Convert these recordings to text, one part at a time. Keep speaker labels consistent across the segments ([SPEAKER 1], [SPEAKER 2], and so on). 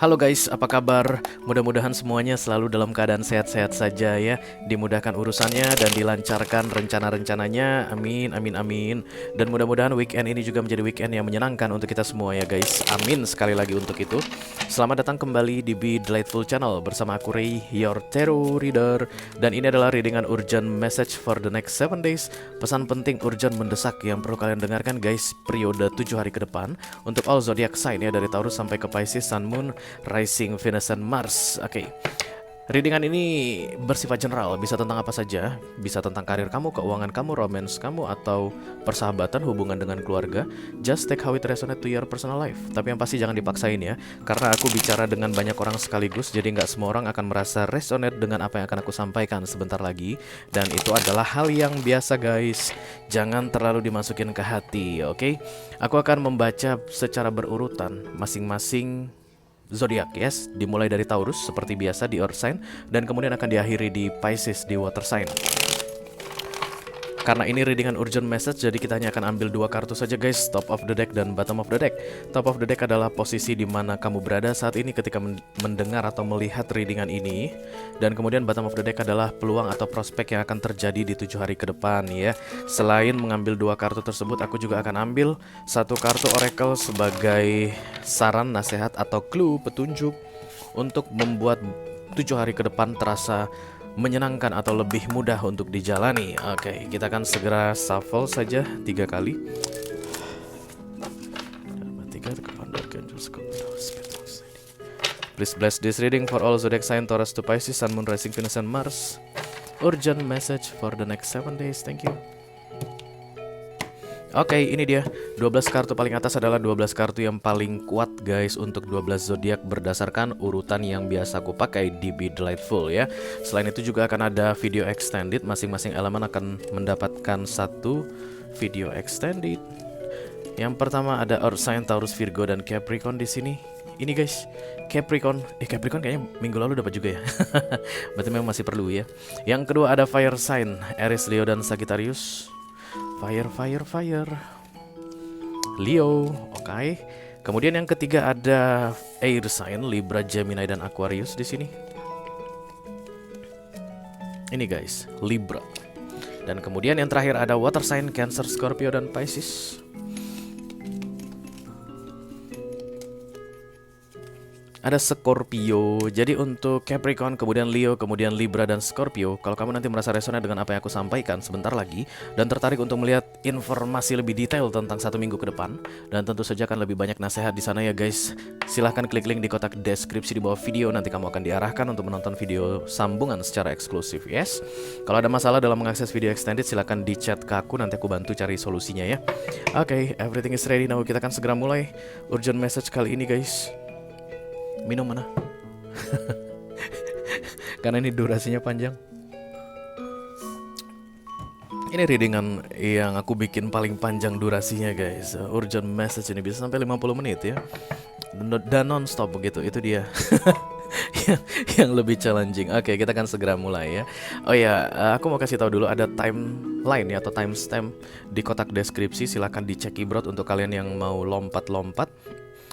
[SPEAKER 1] Halo guys, apa kabar? Mudah-mudahan semuanya selalu dalam keadaan sehat-sehat saja ya. Dimudahkan urusannya dan dilancarkan rencana-rencananya. Amin, amin, amin. Dan mudah-mudahan weekend ini juga menjadi weekend yang menyenangkan untuk kita semua ya guys. Amin sekali lagi untuk itu. Selamat datang kembali di Be Delightful Channel bersama aku Ray, your tarot reader. Dan ini adalah readingan urgent message for the next 7 days. Pesan penting urgent mendesak yang perlu kalian dengarkan guys, periode 7 hari ke depan untuk all zodiac sign ya, dari Taurus sampai ke Pisces, Sun, Moon, Rising, Venus, dan Mars. Oke. Readingan ini bersifat general, bisa tentang apa saja. Bisa tentang karir kamu, keuangan kamu, romance kamu, atau persahabatan, hubungan dengan keluarga. Just take how it resonate to your personal life. Tapi yang pasti jangan dipaksain ya, karena aku bicara dengan banyak orang sekaligus, jadi nggak semua orang akan merasa resonate dengan apa yang akan aku sampaikan sebentar lagi. Dan itu adalah hal yang biasa guys. Jangan terlalu dimasukin ke hati, oke? Aku akan membaca secara berurutan masing-masing zodiak, yes, dimulai dari Taurus seperti biasa di Earth sign, dan kemudian akan diakhiri di Pisces di Water sign. Karena ini readingan urgent message, jadi kita hanya akan ambil 2 kartu saja guys, top of the deck dan bottom of the deck. Top of the deck adalah posisi di mana kamu berada saat ini ketika mendengar atau melihat readingan ini. Dan kemudian bottom of the deck adalah peluang atau prospek yang akan terjadi di 7 hari ke depan ya. Selain mengambil 2 kartu tersebut, aku juga akan ambil 1 kartu oracle sebagai saran, nasihat, atau clue, petunjuk untuk membuat 7 hari ke depan terasa menyenangkan atau lebih mudah untuk dijalani. Oke, kita akan segera shuffle saja 3 kali. Please bless this reading for all zodiac sign Taurus to Pisces, Sun, Moon, Rising, Venus, and Mars. Urgent message for the next 7 days. Thank you. Oke, ini dia 12 kartu paling atas adalah 12 kartu yang paling kuat guys untuk 12 zodiak berdasarkan urutan yang biasa aku pakai di Be Delightful ya. Selain itu juga akan ada video extended, masing-masing elemen akan mendapatkan 1 video extended. Yang pertama ada Earth sign, Taurus, Virgo, dan Capricorn di sini. Ini guys, Capricorn kayaknya minggu lalu dapat juga ya. Berarti memang masih perlu ya. Yang kedua ada Fire sign, Aries, Leo, dan Sagittarius. Fire Leo, oke. Kemudian yang ketiga ada Air sign, Libra, Gemini, dan Aquarius di sini. Ini guys, Libra. Dan kemudian yang terakhir ada Water sign, Cancer, Scorpio, dan Pisces. Ada Scorpio. Jadi untuk Capricorn, kemudian Leo, kemudian Libra, dan Scorpio, kalau kamu nanti merasa resonate dengan apa yang aku sampaikan sebentar lagi dan tertarik untuk melihat informasi lebih detail tentang 1 minggu ke depan, dan tentu saja akan lebih banyak nasihat di sana ya guys, silahkan klik link di kotak deskripsi di bawah video. Nanti kamu akan diarahkan untuk menonton video sambungan secara eksklusif, yes. Kalau ada masalah dalam mengakses video extended, silahkan di chat ke aku, nanti aku bantu cari solusinya ya. Oke, everything is ready now. Kita akan segera mulai urgent message kali ini guys. Minum mana? Karena ini durasinya panjang. Ini readingan yang aku bikin paling panjang durasinya guys. Urgent message ini bisa sampai 50 menit ya. Dan non-stop begitu, itu dia. yang lebih challenging. Oke, kita akan segera mulai ya. Oh ya, aku mau kasih tahu dulu ada timeline ya, atau timestamp di kotak deskripsi. Silahkan dicek ibrot untuk kalian yang mau lompat-lompat.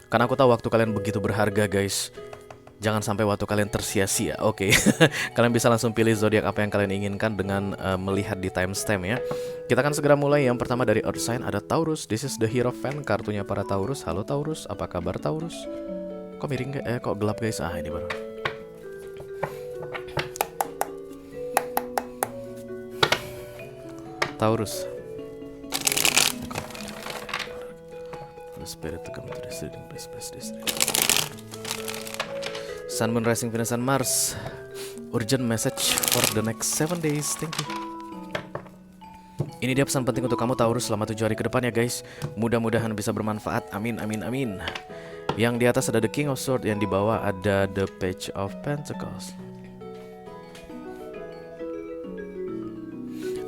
[SPEAKER 1] Karena aku tahu waktu kalian begitu berharga guys. Jangan sampai waktu kalian tersia-sia. Oke. Kalian bisa langsung pilih zodiak apa yang kalian inginkan dengan melihat di timestamp ya. Kita akan segera mulai. Yang pertama dari Earth sign ada Taurus. This is the Hierophant, kartunya para Taurus. Halo Taurus, apa kabar Taurus? Kok miring kok gelap guys? Ah, ini baru. Taurus. Spirit to come to this reading, please bless this reading. Sun, Moon, Rising, Venus, and Mars. Urgent message for the next 7 days. Thank you. Ini dia pesan penting untuk kamu Taurus selama 7 hari ke depan ya guys. Mudah-mudahan bisa bermanfaat. Amin, amin, amin. Yang di atas ada The King of Swords, yang di bawah ada The Page of Pentacles.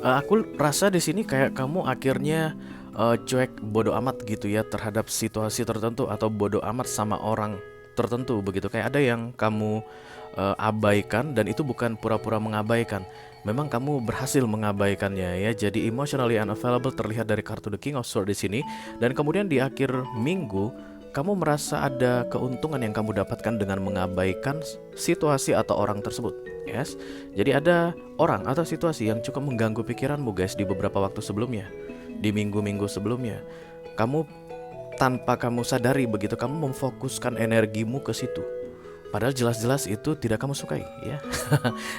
[SPEAKER 1] Aku rasa di sini kayak kamu akhirnya cuek, bodoh amat gitu ya terhadap situasi tertentu, atau bodoh amat sama orang tertentu begitu. Kayak ada yang kamu abaikan, dan itu bukan pura-pura mengabaikan. Memang kamu berhasil mengabaikannya ya. Jadi emotionally unavailable terlihat dari kartu The King of Swords di sini. Dan kemudian di akhir minggu kamu merasa ada keuntungan yang kamu dapatkan dengan mengabaikan situasi atau orang tersebut. Yes. Jadi ada orang atau situasi yang cukup mengganggu pikiranmu guys di beberapa waktu sebelumnya, di minggu-minggu sebelumnya. Kamu tanpa kamu sadari begitu, kamu memfokuskan energimu ke situ. Padahal jelas-jelas itu tidak kamu sukai ya.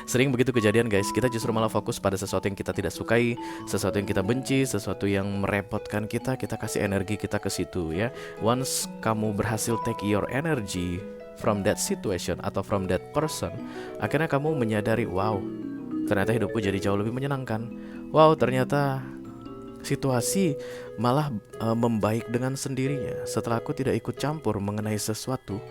[SPEAKER 1] Sering begitu kejadian guys. Kita justru malah fokus pada sesuatu yang kita tidak sukai, sesuatu yang kita benci, sesuatu yang merepotkan kita. Kita kasih energi kita ke situ ya. Once kamu berhasil take your energy from that situation atau from that person, akhirnya kamu menyadari, wow, ternyata hidupku jadi jauh lebih menyenangkan. Wow, ternyata situasi malah membaik dengan sendirinya setelah aku tidak ikut campur mengenai sesuatu.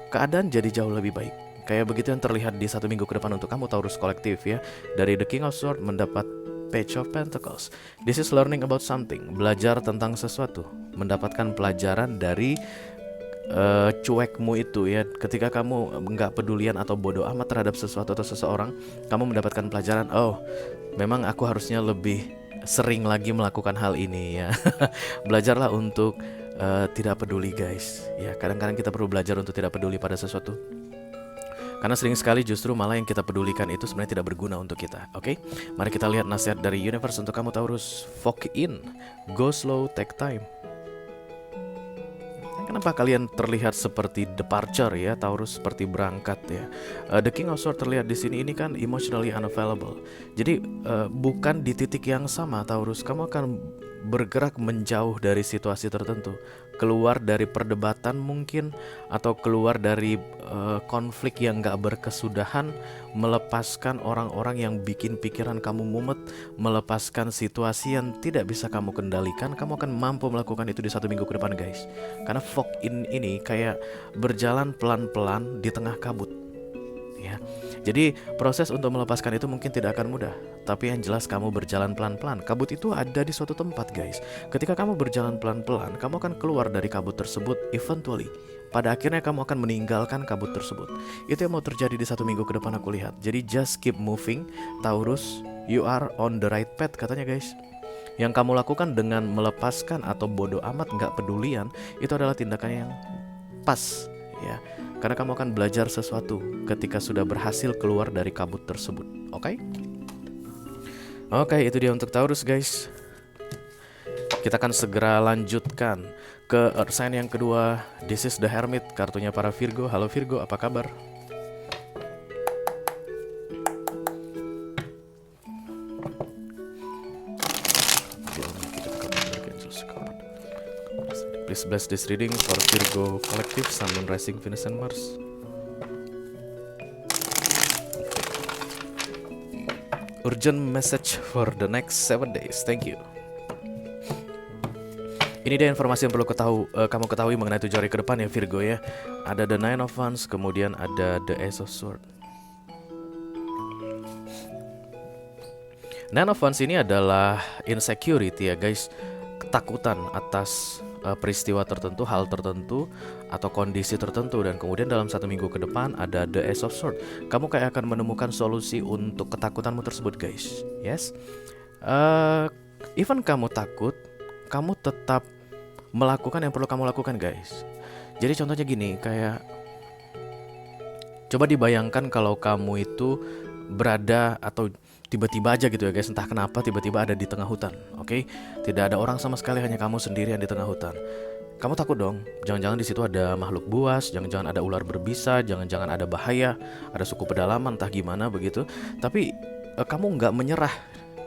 [SPEAKER 1] Keadaan jadi jauh lebih baik. Kayak begitu yang terlihat di 1 minggu ke depan untuk kamu Taurus kolektif ya. Dari The King of Swords mendapat Page of Pentacles. This is learning about something. Belajar tentang sesuatu. Mendapatkan pelajaran dari cuekmu itu ya. Ketika kamu nggak pedulian atau bodoh amat terhadap sesuatu atau seseorang, kamu mendapatkan pelajaran. Oh, memang aku harusnya lebih sering lagi melakukan hal ini ya. Belajarlah untuk tidak peduli guys ya. Kadang-kadang kita perlu belajar untuk tidak peduli pada sesuatu, karena sering sekali justru malah yang kita pedulikan itu sebenarnya tidak berguna untuk kita. Oke, mari kita lihat nasihat dari universe untuk kamu Taurus. Focus in, go slow, take time. Kenapa kalian terlihat seperti departure ya Taurus, seperti berangkat ya. The King of Swords terlihat di sini ini kan emotionally unavailable. Jadi bukan di titik yang sama Taurus. Kamu akan bergerak menjauh dari situasi tertentu, keluar dari perdebatan mungkin, atau keluar dari konflik yang gak berkesudahan, melepaskan orang-orang yang bikin pikiran kamu mumet, melepaskan situasi yang tidak bisa kamu kendalikan. Kamu akan mampu melakukan itu di 1 minggu ke depan guys. Karena fog in ini kayak berjalan pelan-pelan di tengah kabut ya. Jadi proses untuk melepaskan itu mungkin tidak akan mudah, tapi yang jelas kamu berjalan pelan-pelan. Kabut itu ada di suatu tempat guys. Ketika kamu berjalan pelan-pelan, kamu akan keluar dari kabut tersebut eventually. Pada akhirnya kamu akan meninggalkan kabut tersebut. Itu yang mau terjadi di 1 minggu ke depan aku lihat. Jadi just keep moving Taurus, you are on the right path katanya guys. Yang kamu lakukan dengan melepaskan atau bodoh amat gak pedulian, itu adalah tindakan yang pas ya. Karena kamu akan belajar sesuatu ketika sudah berhasil keluar dari kabut tersebut. Oke, itu dia untuk Taurus guys. Kita akan segera lanjutkan ke Earth sign yang kedua. This is the Hermit, kartunya para Virgo. Halo Virgo, apa kabar? Please bless this reading for Virgo Collective, Sun, Moon, Rising, Venus, and Mars. Urgent message for the next 7 days. Thank you. Ini dia informasi yang perlu kamu ketahui mengenai 7 hari ke depan ya Virgo ya. Ada the Nine of Wands, kemudian ada the Ace of Swords. Nine of Wands ini adalah insecurity ya guys. Ketakutan atas peristiwa tertentu, hal tertentu, atau kondisi tertentu. Dan kemudian dalam 1 minggu ke depan ada the Ace of Swords. Kamu kayak akan menemukan solusi untuk ketakutanmu tersebut guys. Yes. Even kamu takut, kamu tetap melakukan yang perlu kamu lakukan guys. Jadi contohnya gini, kayak coba dibayangkan kalau kamu itu berada atau tiba-tiba aja gitu ya guys, entah kenapa tiba-tiba ada di tengah hutan. Oke, tidak ada orang sama sekali, hanya kamu sendirian di tengah hutan. Kamu takut dong, jangan-jangan di situ ada makhluk buas, jangan-jangan ada ular berbisa, jangan-jangan ada bahaya, ada suku pedalaman, entah gimana begitu. Tapi kamu nggak menyerah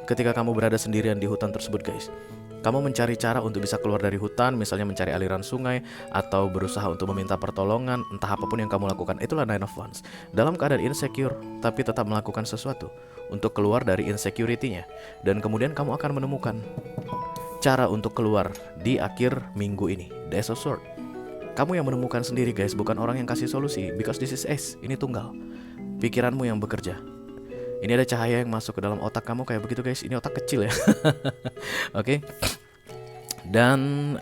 [SPEAKER 1] ketika kamu berada sendirian di hutan tersebut guys. Kamu mencari cara untuk bisa keluar dari hutan, misalnya mencari aliran sungai, atau berusaha untuk meminta pertolongan, entah apapun yang kamu lakukan. Itulah Nine of Wands. Dalam keadaan insecure, tapi tetap melakukan sesuatu untuk keluar dari insecurity-nya. Dan kemudian kamu akan menemukan cara untuk keluar di akhir minggu ini. The Ace of Swords. Kamu yang menemukan sendiri guys, bukan orang yang kasih solusi. Because this is Ace, ini tunggal. Pikiranmu yang bekerja. Ini ada cahaya yang masuk ke dalam otak kamu kayak begitu guys. Ini otak kecil ya. Oke. Dan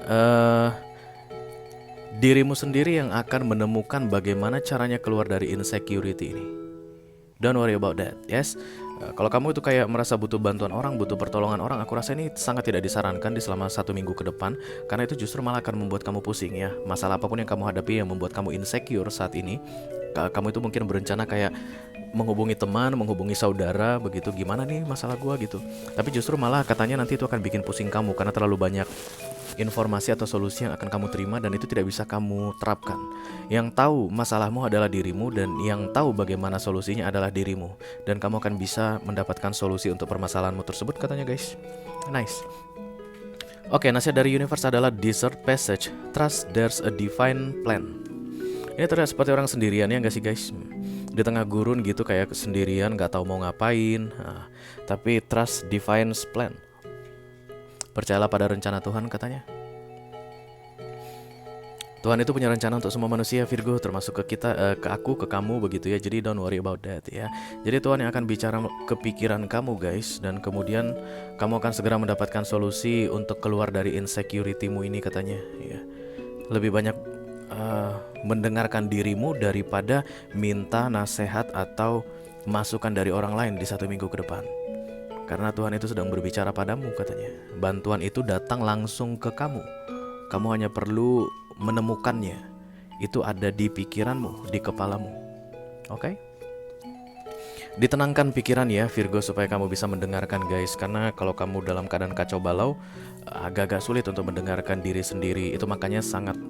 [SPEAKER 1] dirimu sendiri yang akan menemukan bagaimana caranya keluar dari insecurity ini. Don't worry about that, yes. Kalau kamu itu kayak merasa butuh bantuan orang, butuh pertolongan orang, aku rasa ini sangat tidak disarankan di selama 1 minggu ke depan, karena itu justru malah akan membuat kamu pusing ya. Masalah apapun yang kamu hadapi yang membuat kamu insecure saat ini, kamu itu mungkin berencana kayak menghubungi teman, menghubungi saudara, begitu, gimana nih masalah gua gitu. Tapi justru malah katanya nanti itu akan bikin pusing kamu karena terlalu banyak informasi atau solusi yang akan kamu terima dan itu tidak bisa kamu terapkan. Yang tahu masalahmu adalah dirimu dan yang tahu bagaimana solusinya adalah dirimu, dan kamu akan bisa mendapatkan solusi untuk permasalahanmu tersebut, katanya guys. Nice. Oke, nasihat dari universe adalah desert passage. Trust there's a divine plan. Ini terlihat seperti orang sendirian ya nggak sih guys? Di tengah gurun gitu kayak sendirian, nggak tahu mau ngapain. Tapi trust divine plan. Percayalah pada rencana Tuhan, katanya. Tuhan itu punya rencana untuk semua manusia, Virgo, termasuk ke kita, ke aku, ke kamu, begitu ya. Jadi don't worry about that ya. Jadi Tuhan yang akan bicara ke pikiran kamu guys, dan kemudian kamu akan segera mendapatkan solusi untuk keluar dari insecurity-mu ini, katanya ya. Lebih banyak mendengarkan dirimu daripada minta nasihat atau masukan dari orang lain di 1 minggu ke depan. Karena Tuhan itu sedang berbicara padamu, katanya. Bantuan itu datang langsung ke kamu. Kamu hanya perlu menemukannya. Itu ada di pikiranmu, di kepalamu. Oke? Ditenangkan pikiran ya Virgo, supaya kamu bisa mendengarkan guys. Karena kalau kamu dalam keadaan kacau balau, agak-agak sulit untuk mendengarkan diri sendiri. Itu makanya sangat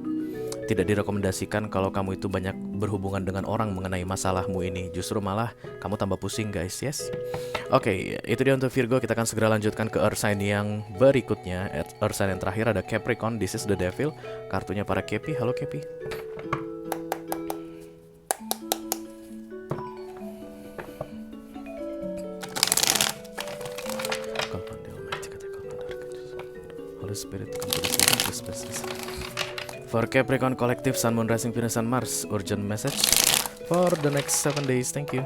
[SPEAKER 1] tidak direkomendasikan kalau kamu itu banyak berhubungan dengan orang mengenai masalahmu ini. Justru malah kamu tambah pusing guys, yes. Oke, itu dia untuk Virgo. Kita akan segera lanjutkan ke Earth sign yang berikutnya. Earth sign yang terakhir ada Capricorn. This is the devil. Kartunya para Kepi. Halo Kepi. Holy Spirit, come to the table, please bless this. For Capricorn Collective, Sun, Moon, Rising, Venus, and Mars, urgent message for the next 7 days. Thank you.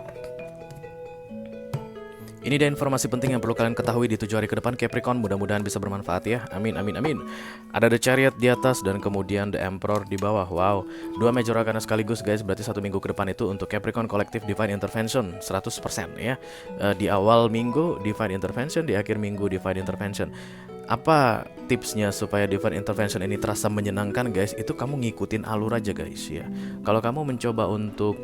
[SPEAKER 1] Ini dia informasi penting yang perlu kalian ketahui di 7 hari ke depan Capricorn. Mudah-mudahan bisa bermanfaat ya. Amin, amin, amin. Ada The Chariot di atas dan kemudian The Emperor di bawah. Wow, 2 major arcana sekaligus guys. Berarti 1 minggu ke depan itu untuk Capricorn Collective Divine Intervention 100% ya. Di awal minggu Divine Intervention, di akhir minggu Divine Intervention. Apa tipsnya supaya Divine Intervention ini terasa menyenangkan guys? Itu kamu ngikutin alur aja guys ya. Kalau kamu mencoba untuk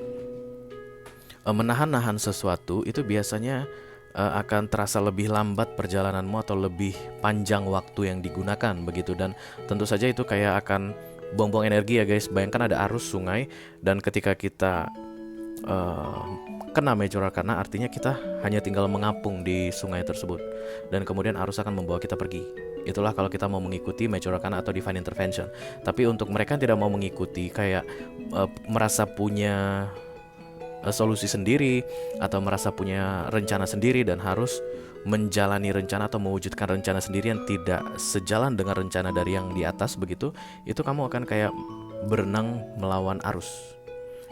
[SPEAKER 1] menahan-nahan sesuatu, itu biasanya akan terasa lebih lambat perjalananmu atau lebih panjang waktu yang digunakan begitu. Dan tentu saja itu kayak akan buang-buang energi ya guys. Bayangkan ada arus sungai, dan ketika kita kena major arcana, artinya kita hanya tinggal mengapung di sungai tersebut, dan kemudian arus akan membawa kita pergi. Itulah kalau kita mau mengikuti major arcana atau divine intervention. Tapi untuk mereka yang tidak mau mengikuti, kayak merasa punya solusi sendiri atau merasa punya rencana sendiri dan harus menjalani rencana atau mewujudkan rencana sendiri yang tidak sejalan dengan rencana dari yang di atas begitu, itu kamu akan kayak berenang melawan arus.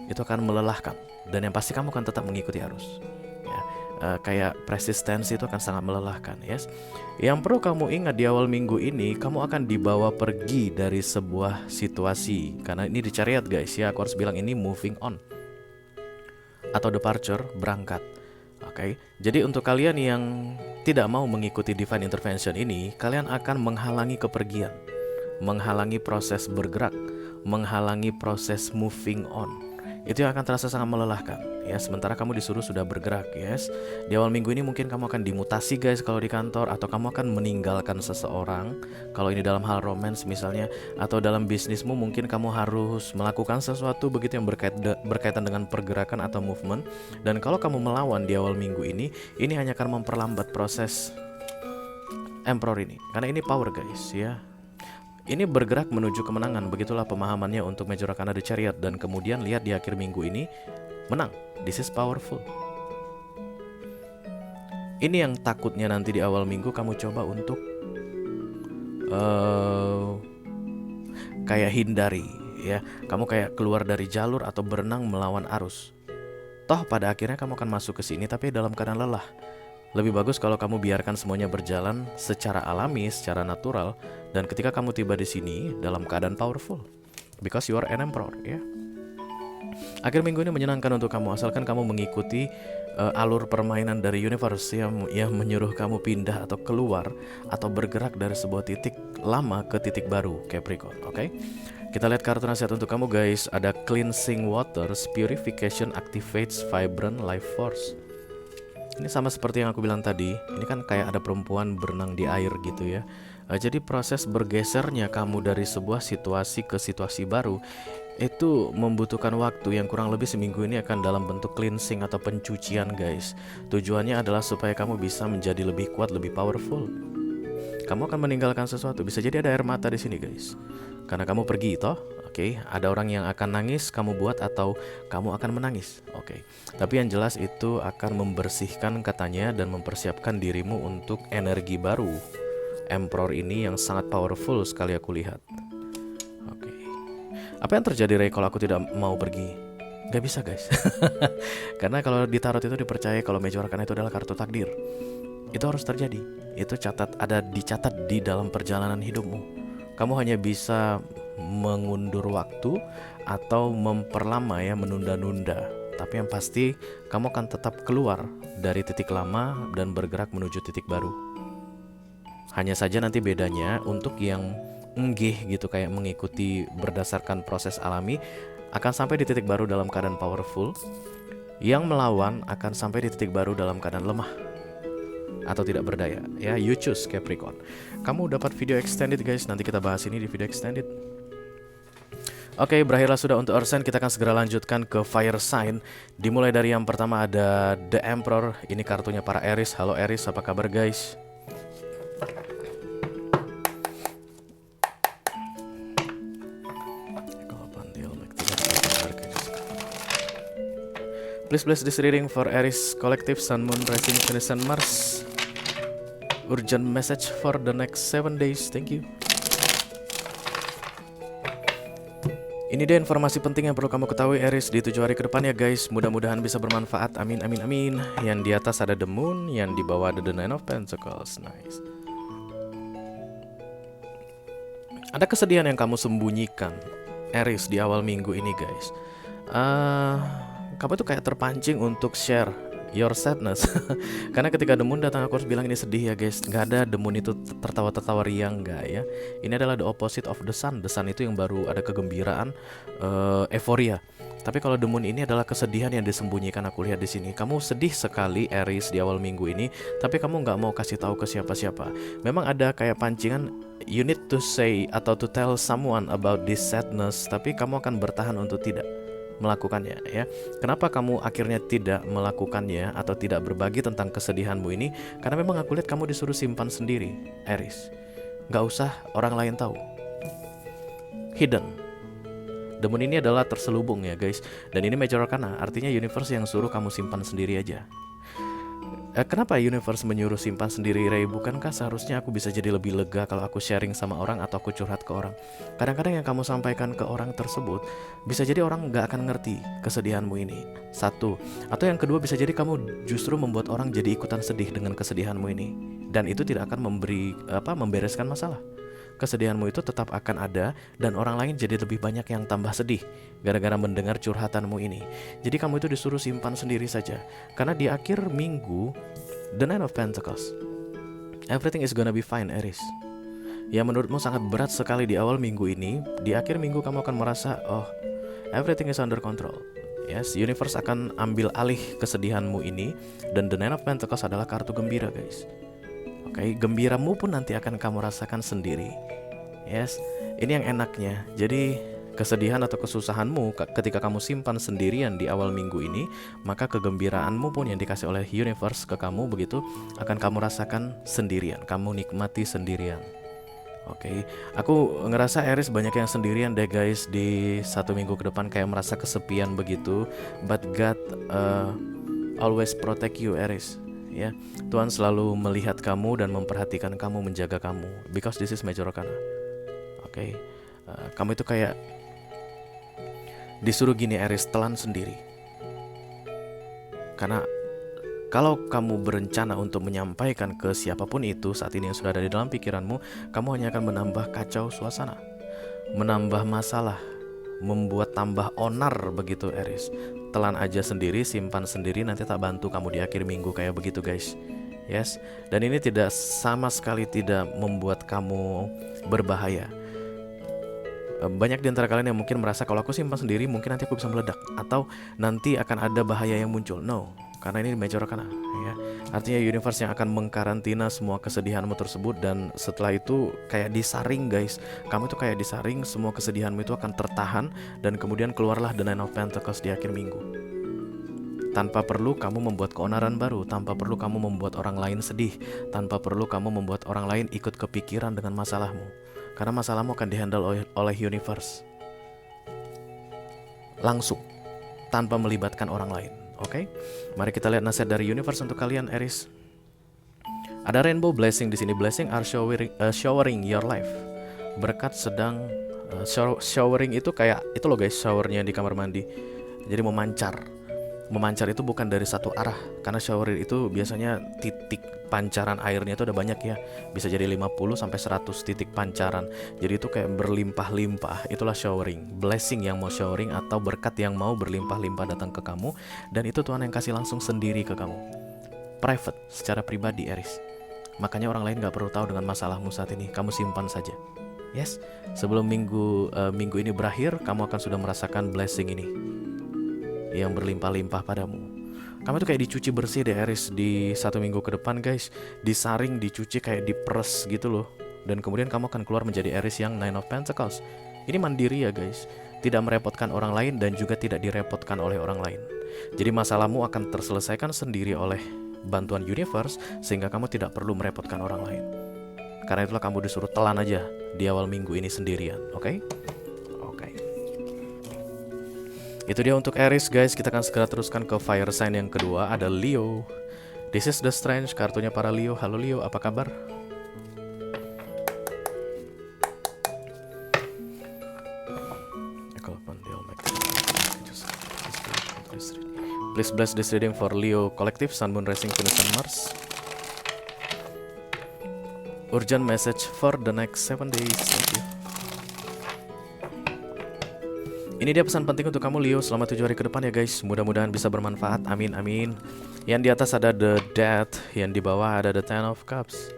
[SPEAKER 1] Itu akan melelahkan, dan yang pasti kamu akan tetap mengikuti arus ya. Kayak persistensi itu akan sangat melelahkan, yes. Yang perlu kamu ingat di awal minggu ini, kamu akan dibawa pergi dari sebuah situasi. Karena ini di Chariot guys ya, aku harus bilang ini moving on atau departure, berangkat. Oke, jadi untuk kalian yang tidak mau mengikuti divine intervention ini, kalian akan menghalangi kepergian, menghalangi proses bergerak, menghalangi proses moving on. Itu yang akan terasa sangat melelahkan ya. Sementara kamu disuruh sudah bergerak, yes. Di awal minggu ini mungkin kamu akan dimutasi guys kalau di kantor, atau kamu akan meninggalkan seseorang kalau ini dalam hal romance misalnya, atau dalam bisnismu mungkin kamu harus melakukan sesuatu begitu yang berkaitan dengan pergerakan atau movement. Dan kalau kamu melawan di awal minggu ini hanya akan memperlambat proses Emperor ini, karena ini power guys ya. Ini bergerak menuju kemenangan, begitulah pemahamannya untuk major arcana The Chariot. Dan kemudian lihat di akhir minggu ini menang. This is powerful. Ini yang takutnya nanti di awal minggu kamu coba untuk kayak hindari ya. Kamu kayak keluar dari jalur atau berenang melawan arus. Toh pada akhirnya kamu akan masuk ke sini tapi dalam keadaan lelah. Lebih bagus kalau kamu biarkan semuanya berjalan secara alami, secara natural, dan ketika kamu tiba di sini dalam keadaan powerful, because you are an emperor, ya. Akhir minggu ini menyenangkan untuk kamu asalkan kamu mengikuti alur permainan dari universe yang menyuruh kamu pindah atau keluar atau bergerak dari sebuah titik lama ke titik baru, Capricorn. Oke? Kita lihat kartu nasihat untuk kamu guys. Ada cleansing waters, purification activates vibrant life force. Ini sama seperti yang aku bilang tadi. Ini kan kayak ada perempuan berenang di air gitu ya. Jadi proses bergesernya kamu dari sebuah situasi ke situasi baru itu membutuhkan waktu yang kurang lebih seminggu. Ini akan dalam bentuk cleansing atau pencucian guys. Tujuannya adalah supaya kamu bisa menjadi lebih kuat, lebih powerful. Kamu akan meninggalkan sesuatu. Bisa jadi ada air mata di sini guys. Karena kamu pergi toh. Oke, ada orang yang akan nangis kamu buat atau kamu akan menangis. Oke. Tapi yang jelas itu akan membersihkan katanya dan mempersiapkan dirimu untuk energi baru. Emperor ini yang sangat powerful sekali aku lihat. Oke. Apa yang terjadi Ray kalau aku tidak mau pergi? Gak bisa guys. Karena kalau di tarot itu dipercaya kalau Major Arcana itu adalah kartu takdir. Itu harus terjadi. Itu dicatat di dalam perjalanan hidupmu. Kamu hanya bisa mengundur waktu atau memperlama ya, menunda-nunda. Tapi yang pasti kamu akan tetap keluar dari titik lama dan bergerak menuju titik baru. Hanya saja nanti bedanya untuk yang enggih gitu, kayak mengikuti berdasarkan proses alami, akan sampai di titik baru dalam keadaan powerful. Yang melawan akan sampai di titik baru dalam keadaan lemah atau tidak berdaya. Ya, you choose Capricorn. Kamu dapat video extended guys. Nanti kita bahas ini di video extended. Oke, berakhirlah sudah untuk Earth sign. Kita akan segera lanjutkan ke Fire sign. Dimulai dari yang pertama ada The Emperor. Ini kartunya para Aries. Halo Aries, apa kabar guys? Please bless this reading for Aries Collective, Sun, Moon, Rising, Venus, and Mars. Urgent message for the next 7 days. Thank you. Ini dia informasi penting yang perlu kamu ketahui Aries di 7 hari ke depan ya guys. Mudah-mudahan bisa bermanfaat. Amin, amin, amin. Yang di atas ada The Moon, yang di bawah ada The Nine of Pentacles. Nice. Ada kesedihan yang kamu sembunyikan Aries di awal minggu ini guys. Kamu tuh kayak terpancing untuk share your sadness. Karena ketika The Moon datang aku harus bilang ini sedih ya guys. Gak ada The Moon itu tertawa-tertawa riang, enggak ya. Ini adalah the opposite of the Sun. The Sun itu yang baru ada kegembiraan, euforia. Tapi kalau The Moon ini adalah kesedihan yang disembunyikan. Aku lihat di sini kamu sedih sekali Aries di awal minggu ini, tapi kamu nggak mau kasih tahu ke siapa-siapa. Memang ada kayak pancingan, you need to say atau to tell someone about this sadness, tapi kamu akan bertahan untuk tidak melakukannya ya. Kenapa kamu akhirnya tidak melakukannya atau tidak berbagi tentang kesedihanmu ini? Karena memang aku lihat kamu disuruh simpan sendiri Aries. Gak usah orang lain tahu. Hidden. The Moon ini adalah terselubung ya guys. Dan ini Major Arcana, artinya universe yang suruh kamu simpan sendiri aja. Kenapa universe menyuruh simpan sendiri Ray? Bukankah seharusnya aku bisa jadi lebih lega kalau aku sharing sama orang atau aku curhat ke orang? Kadang-kadang yang kamu sampaikan ke orang tersebut bisa jadi orang gak akan ngerti kesedihanmu ini. Satu. Atau yang kedua bisa jadi kamu justru membuat orang jadi ikutan sedih dengan kesedihanmu ini. Dan itu tidak akan membereskan masalah. Kesedihanmu itu tetap akan ada dan orang lain jadi lebih banyak yang tambah sedih gara-gara mendengar curhatanmu ini. Jadi kamu itu disuruh simpan sendiri saja. Karena di akhir minggu, The Nine of Pentacles, everything is gonna be fine Aries. Ya menurutmu sangat berat sekali di awal minggu ini. Di akhir minggu kamu akan merasa, oh, everything is under control. Yes, universe akan ambil alih kesedihanmu ini. Dan The Nine of Pentacles adalah kartu gembira guys. Oke, gembiramu pun nanti akan kamu rasakan sendiri. Yes, ini yang enaknya. Jadi kesedihan atau kesusahanmu ketika kamu simpan sendirian di awal minggu ini, maka kegembiraanmu pun yang dikasih oleh universe ke kamu begitu akan kamu rasakan sendirian. Kamu nikmati sendirian. Oke, aku ngerasa Aries banyak yang sendirian deh guys di 1 minggu ke depan, kayak merasa kesepian begitu. But God always protect you Aries. Ya, Tuhan selalu melihat kamu dan memperhatikan kamu, menjaga kamu. Because this is Major Arcana. Oke, kamu itu kayak disuruh gini Aries, telan sendiri. Karena Kalau kamu berencana untuk menyampaikan ke siapapun itu saat ini yang sudah ada di dalam pikiranmu, kamu hanya akan menambah kacau suasana, menambah masalah, membuat tambah onar begitu Aries. Telan aja sendiri, simpan sendiri, nanti tak bantu kamu di akhir minggu kayak begitu guys. Yes, dan ini tidak sama sekali tidak membuat kamu berbahaya. Banyak di antara kalian yang mungkin merasa kalau aku simpan sendiri mungkin nanti aku bisa meledak atau nanti akan ada bahaya yang muncul. No, karena ini major arcana ya. Artinya universe yang akan mengkarantina semua kesedihanmu tersebut, dan setelah itu kayak disaring guys. Kamu tuh kayak disaring, semua kesedihanmu itu akan tertahan dan kemudian keluarlah the Nine of Pentacles di akhir minggu. Tanpa perlu kamu membuat keonaran baru, tanpa perlu kamu membuat orang lain sedih, tanpa perlu kamu membuat orang lain ikut kepikiran dengan masalahmu. Karena masalahmu akan dihandle oleh universe langsung, tanpa melibatkan orang lain. Oke? Mari kita lihat nasihat dari universe untuk kalian Aries. Ada rainbow blessing di sini. Blessing are showering your life. Berkat sedang showering itu kayak itu loh guys, showernya di kamar mandi. Jadi memancar. Memancar itu bukan dari satu arah, karena shower itu biasanya titik pancaran airnya itu ada banyak ya. Bisa jadi 50 sampai 100 titik pancaran. Jadi itu kayak berlimpah-limpah. Itulah showering. Blessing yang mau showering atau berkat yang mau berlimpah-limpah datang ke kamu, dan itu Tuhan yang kasih langsung sendiri ke kamu. Private, secara pribadi Aries. Makanya orang lain gak perlu tahu dengan masalahmu saat ini. Kamu simpan saja. Yes, sebelum minggu ini berakhir, kamu akan sudah merasakan blessing ini yang berlimpah-limpah padamu. Kamu tuh kayak dicuci bersih deh Aries di 1 minggu ke depan guys. Disaring, dicuci, kayak diperes gitu loh. Dan kemudian kamu akan keluar menjadi Aries yang Nine of Pentacles. Ini mandiri ya guys, tidak merepotkan orang lain dan juga tidak direpotkan oleh orang lain. Jadi masalahmu akan terselesaikan sendiri oleh bantuan universe, sehingga kamu tidak perlu merepotkan orang lain. Karena itulah kamu disuruh telan aja di awal minggu ini sendirian. Oke? Itu dia untuk Aries guys. Kita akan segera teruskan ke fire sign yang kedua. Ada Leo. This is the strange, kartunya para Leo. Halo Leo, apa kabar? Please bless this reading for Leo Collective, Sun, Moon, Rising, Venus, and Mars. Urgent message for the next 7 days. Thank you. Ini dia pesan penting untuk kamu Leo selama 7 hari ke depan ya guys. Mudah-mudahan bisa bermanfaat. Amin, amin. Yang di atas ada the Death, yang di bawah ada the Ten of Cups.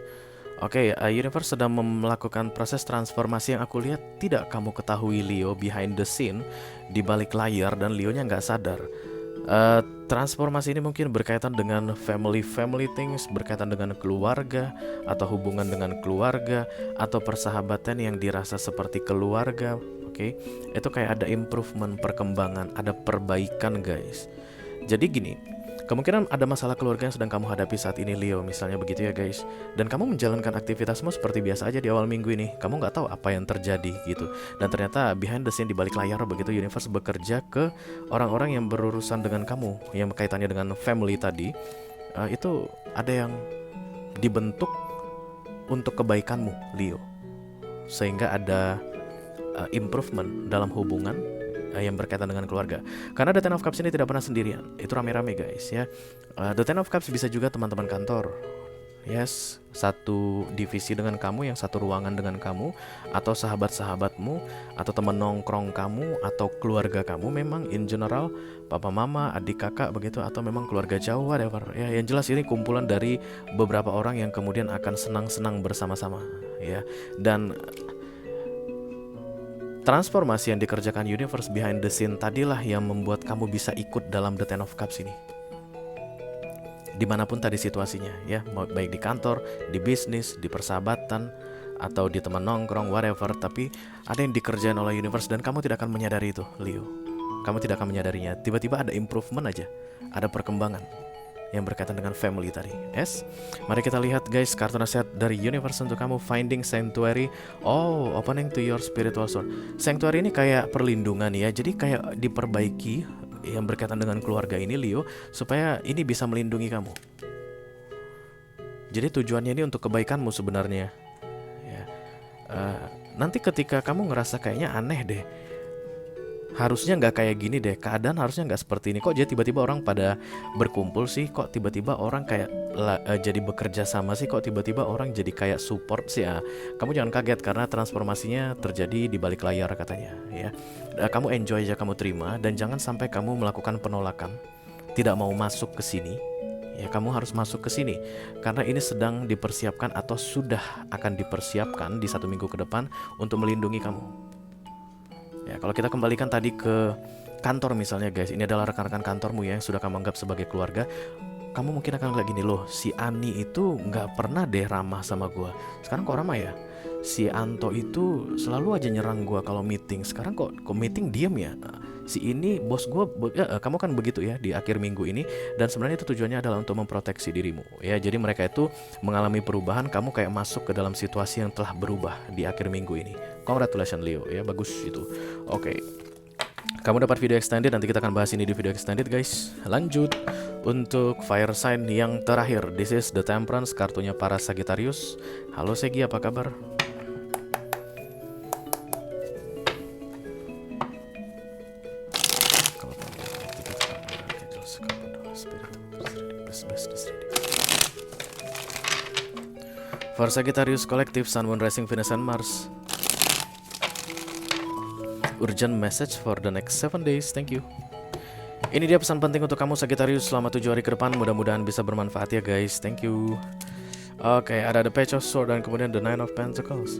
[SPEAKER 1] Oke, universe sedang melakukan proses transformasi yang aku lihat tidak kamu ketahui Leo, behind the scene, di balik layar, dan Leonya nggak sadar. Transformasi ini mungkin berkaitan dengan family things, berkaitan dengan keluarga, atau hubungan dengan keluarga, atau persahabatan yang dirasa seperti keluarga. Oke, itu kayak ada improvement, perkembangan, ada perbaikan guys. Jadi gini, kemungkinan ada masalah keluarga yang sedang kamu hadapi saat ini Leo, misalnya begitu ya guys. Dan kamu menjalankan aktivitasmu seperti biasa aja di awal minggu ini. Kamu nggak tahu apa yang terjadi gitu. Dan ternyata behind the scene, di balik layar begitu, universe bekerja ke orang-orang yang berurusan dengan kamu, yang kaitannya dengan family tadi. Itu ada yang dibentuk untuk kebaikanmu Leo, sehingga ada improvement dalam hubungan yang berkaitan dengan keluarga. Karena The Ten of Cups ini tidak pernah sendirian. Itu rame-rame guys ya. The Ten of Cups bisa juga teman-teman kantor. Yes, satu divisi dengan kamu, yang satu ruangan dengan kamu, atau sahabat-sahabatmu, atau teman nongkrong kamu, atau keluarga kamu memang in general, papa mama, adik kakak begitu, atau memang keluarga jauh, whatever. Ya, yang jelas ini kumpulan dari beberapa orang yang kemudian akan senang-senang bersama-sama ya. Dan transformasi yang dikerjakan universe behind the scene tadilah yang membuat kamu bisa ikut dalam The Ten of Cups ini. Dimanapun tadi situasinya ya, baik di kantor, di bisnis, di persahabatan, atau di teman nongkrong, whatever. Tapi ada yang dikerjain oleh universe dan kamu tidak akan menyadari itu Leo. Kamu tidak akan menyadarinya. Tiba-tiba ada improvement aja, ada perkembangan yang berkaitan dengan family tadi. Yes, mari kita lihat guys kartu nasihat dari universe untuk kamu. Finding sanctuary. Oh, opening to your spiritual soul. Sanctuary ini kayak perlindungan ya. Jadi kayak diperbaiki yang berkaitan dengan keluarga ini Leo, supaya ini bisa melindungi kamu. Jadi tujuannya ini untuk kebaikanmu sebenarnya ya. Nanti ketika kamu ngerasa kayaknya aneh deh, harusnya nggak kayak gini deh, keadaan harusnya nggak seperti ini. Kok jadi tiba-tiba orang pada berkumpul sih? Kok tiba-tiba orang kayak jadi bekerja sama sih? Kok tiba-tiba orang jadi kayak support sih ya? Kamu jangan kaget karena transformasinya terjadi di balik layar katanya ya. Kamu enjoy aja, kamu terima, dan jangan sampai kamu melakukan penolakan, tidak mau masuk ke sini. Ya, kamu harus masuk ke sini karena ini sedang dipersiapkan atau sudah akan dipersiapkan di 1 minggu ke depan untuk melindungi kamu. Ya, kalau kita kembalikan tadi ke kantor misalnya guys, ini adalah rekan-rekan kantormu ya, yang sudah kamu anggap sebagai keluarga. Kamu mungkin akan ngeliat gini, loh si Ani itu nggak pernah deh ramah sama gue, sekarang kok ramah ya. Si Anto itu selalu aja nyerang gue kalau meeting, sekarang kok meeting diem ya. Si ini bos gue, kamu kan begitu ya di akhir minggu ini. Dan sebenarnya itu tujuannya adalah untuk memproteksi dirimu ya. Jadi mereka itu mengalami perubahan, kamu kayak masuk ke dalam situasi yang telah berubah di akhir minggu ini. Congratulations Leo ya, bagus itu. Oke. Kamu dapat video extended, nanti kita akan bahas ini di video extended guys. Lanjut untuk fire sign yang terakhir. This is the Temperance, kartunya para Sagittarius. Halo Segi, apa kabar? For Sagittarius Collective, Sun, Moon, Rising, Venus, and Mars. Urgent message for the next 7 days. Thank you. Ini dia pesan penting untuk kamu Sagittarius selama 7 hari ke depan. Mudah-mudahan bisa bermanfaat ya guys. Thank you. Oke, ada the Page of Swords dan kemudian the Nine of Pentacles.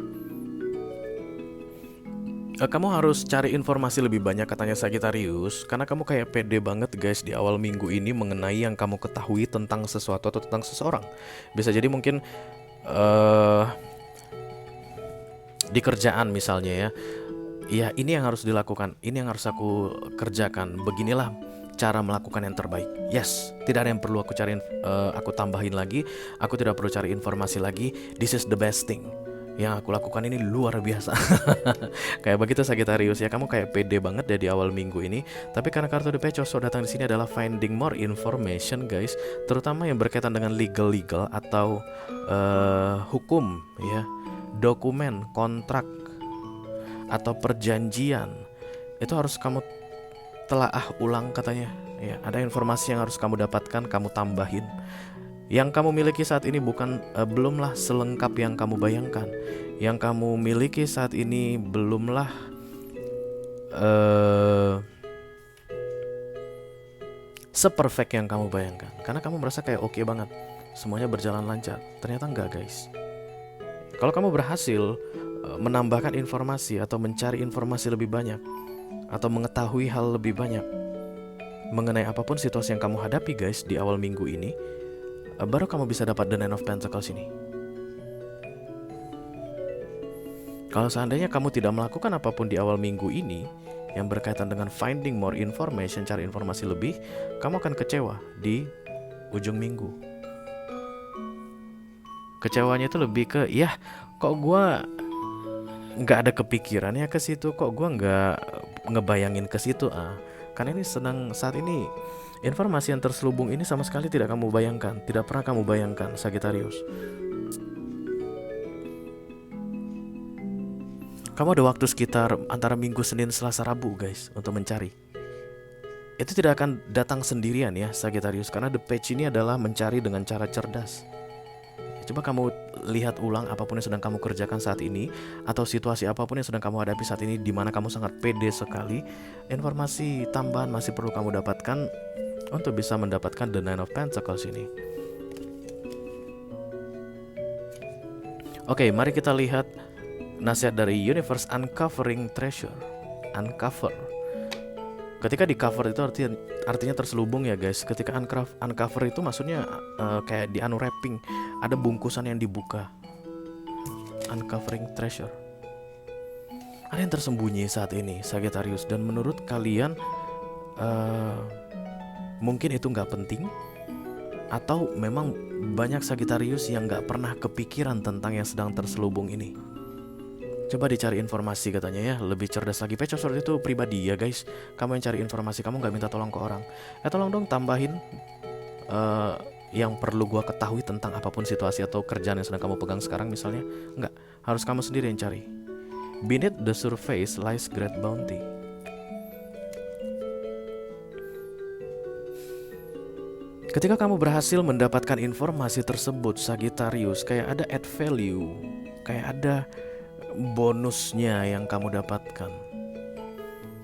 [SPEAKER 1] Kamu harus cari informasi lebih banyak katanya Sagittarius, karena kamu kayak pede banget guys di awal minggu ini mengenai yang kamu ketahui tentang sesuatu atau tentang seseorang. Bisa jadi mungkin di kerjaan misalnya ya. Ya ini yang harus dilakukan, ini yang harus aku kerjakan, beginilah cara melakukan yang terbaik. Yes, tidak ada yang perlu aku cari, aku tambahin lagi. Aku tidak perlu cari informasi lagi. This is the best thing. Yang aku lakukan ini luar biasa. Kayak begitu Sagittarius ya, kamu kayak pede banget deh di awal minggu ini. Tapi karena kartu The Page of Swords datang di sini adalah finding more information guys, terutama yang berkaitan dengan legal atau hukum ya, dokumen, kontrak atau perjanjian. Itu harus kamu telaah ulang katanya ya. Ada informasi yang harus kamu dapatkan, kamu tambahin. Yang kamu miliki saat ini bukan belumlah selengkap yang kamu bayangkan. Yang kamu miliki saat ini belumlah seperfect yang kamu bayangkan. Karena kamu merasa kayak oke banget, semuanya berjalan lancar. Ternyata enggak guys. Kalau kamu berhasil menambahkan informasi atau mencari informasi lebih banyak, atau mengetahui hal lebih banyak mengenai apapun situasi yang kamu hadapi guys di awal minggu ini, baru kamu bisa dapat the Nine of Pentacles ini. Kalau seandainya kamu tidak melakukan apapun di awal minggu ini yang berkaitan dengan finding more information, cari informasi lebih, kamu akan kecewa di ujung minggu. Kecewanya itu lebih ke, ya kok gue nggak ada kepikirannya ke situ, kok gue nggak ngebayangin ke situ. Karena ini saat ini informasi yang terselubung ini sama sekali tidak kamu bayangkan, tidak pernah kamu bayangkan Sagittarius. Kamu ada waktu sekitar antara Minggu, Senin, Selasa, Rabu guys untuk mencari. Itu tidak akan datang sendirian ya Sagittarius, karena the page ini adalah mencari dengan cara cerdas. Coba kamu lihat ulang apapun yang sedang kamu kerjakan saat ini, atau situasi apapun yang sedang kamu hadapi saat ini di mana kamu sangat pede sekali. Informasi tambahan masih perlu kamu dapatkan untuk bisa mendapatkan the Nine of Pentacles ini. Oke, mari kita lihat nasihat dari Universe. Uncovering treasure. Uncover. Ketika di cover itu artinya terselubung ya guys. Ketika uncover itu maksudnya kayak di unwrapping, ada bungkusan yang dibuka. Uncovering treasure. Ada yang tersembunyi saat ini Sagittarius, dan menurut kalian mungkin itu gak penting, atau memang banyak Sagittarius yang gak pernah kepikiran tentang yang sedang terselubung ini. Coba dicari informasi katanya ya, lebih cerdas lagi. Page of Swords itu pribadi ya guys. Kamu yang cari informasi, kamu gak minta tolong ke orang. Tolong dong tambahin yang perlu gua ketahui tentang apapun situasi atau kerjaan yang sedang kamu pegang sekarang misalnya. Enggak, harus kamu sendiri yang cari. Beneath the surface lies great bounty. Ketika kamu berhasil mendapatkan informasi tersebut, Sagittarius, kayak ada add value, kayak ada bonusnya yang kamu dapatkan.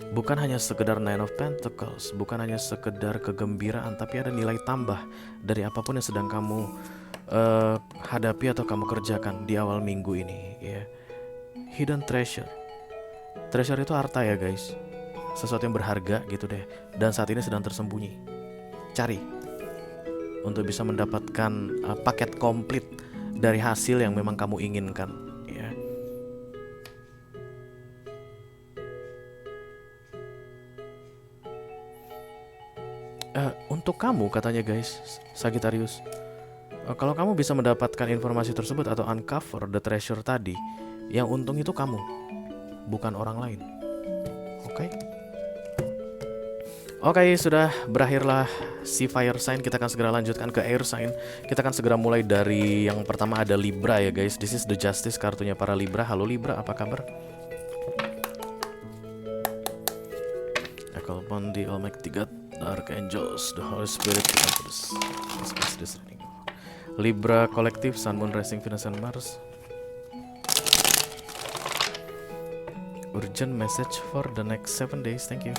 [SPEAKER 1] Bukan hanya sekedar Nine of Pentacles, bukan hanya sekedar kegembiraan, tapi ada nilai tambah dari apapun yang sedang kamu hadapi atau kamu kerjakan di awal minggu ini, ya. Hidden treasure. Treasure itu harta ya guys, sesuatu yang berharga gitu deh, dan saat ini sedang tersembunyi. Cari untuk bisa mendapatkan paket komplit dari hasil yang memang kamu inginkan, ya. Untuk kamu katanya guys, Sagittarius, kalau kamu bisa mendapatkan informasi tersebut atau uncover the treasure tadi, yang untung itu kamu, bukan orang lain. Oke? Oke, sudah berakhirlah si fire sign. Kita akan segera lanjutkan ke air sign. Kita akan segera mulai dari yang pertama, ada Libra ya guys. This is the justice, kartunya para Libra. Halo Libra, apa kabar? I call upon the Almighty God, Dark Angels, the Holy Spirit, Libra kolektif, Sun, Moon, Rising, Venus, and Mars. Urgent message for the next 7 days. Thank you.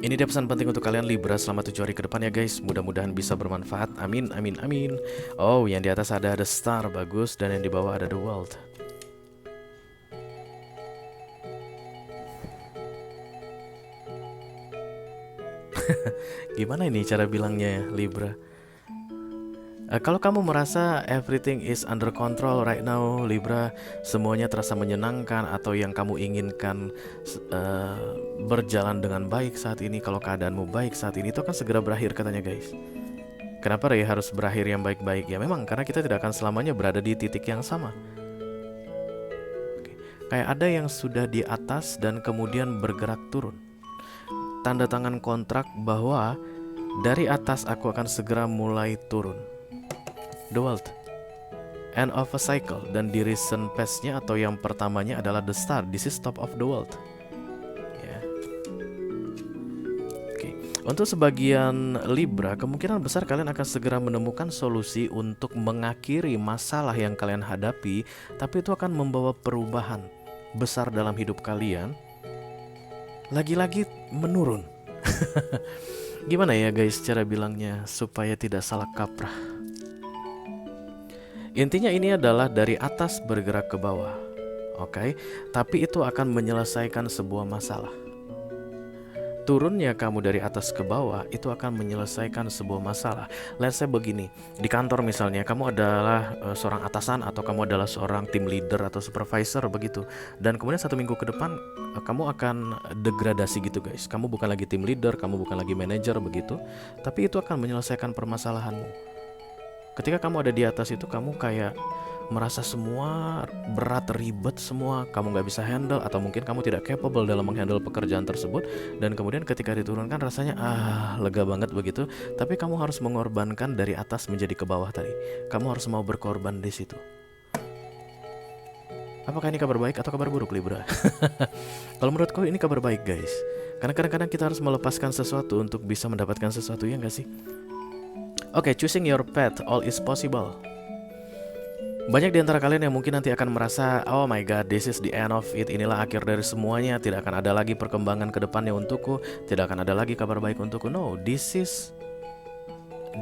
[SPEAKER 1] Ini dia pesan penting untuk kalian Libra selama 7 hari ke depan ya guys. Mudah-mudahan bisa bermanfaat. Amin, amin, amin. Oh, yang di atas ada the star, bagus. Dan yang di bawah ada the world. Gimana ini cara bilangnya ya, Libra? Kalau kamu merasa everything is under control right now, Libra, semuanya terasa menyenangkan atau yang kamu inginkan berjalan dengan baik saat ini, kalau keadaanmu baik saat ini, itu akan segera berakhir katanya guys. Kenapa ya harus berakhir yang baik-baik? Ya memang karena kita tidak akan selamanya berada di titik yang sama. Kayak ada yang sudah di atas dan kemudian bergerak turun. Tanda tangan kontrak bahwa dari atas aku akan segera mulai turun. The world, end of a cycle, dan di recent past-nya atau yang pertamanya adalah the star. This is top of the world. Yeah. Okay. Untuk sebagian Libra, kemungkinan besar kalian akan segera menemukan solusi untuk mengakhiri masalah yang kalian hadapi, tapi itu akan membawa perubahan besar dalam hidup kalian. Lagi-lagi menurun. Gimana ya guys cara bilangnya supaya tidak salah kaprah? Intinya ini adalah dari atas bergerak ke bawah, oke? Tapi itu akan menyelesaikan sebuah masalah. Turunnya kamu dari atas ke bawah itu akan menyelesaikan sebuah masalah. Let's say begini, di kantor misalnya kamu adalah seorang atasan atau kamu adalah seorang team leader atau supervisor begitu. Dan kemudian 1 minggu ke depan kamu akan degradasi gitu guys. Kamu bukan lagi team leader, kamu bukan lagi manager begitu. Tapi itu akan menyelesaikan permasalahanmu. Ketika kamu ada di atas itu kamu kayak merasa semua berat, ribet semua, kamu gak bisa handle, atau mungkin kamu tidak capable dalam menghandle pekerjaan tersebut. Dan kemudian ketika diturunkan rasanya lega banget begitu. Tapi kamu harus mengorbankan dari atas menjadi ke bawah tadi. Kamu harus mau berkorban di situ. Apakah ini kabar baik atau kabar buruk Libra? Kalau menurutku ini kabar baik guys. Karena kadang-kadang kita harus melepaskan sesuatu untuk bisa mendapatkan sesuatu, ya gak sih? Oke, choosing your path, all is possible. Banyak di antara kalian yang mungkin nanti akan merasa, oh my god, this is the end of it. Inilah akhir dari semuanya. Tidak akan ada lagi perkembangan ke depannya untukku. Tidak akan ada lagi kabar baik untukku. No, this is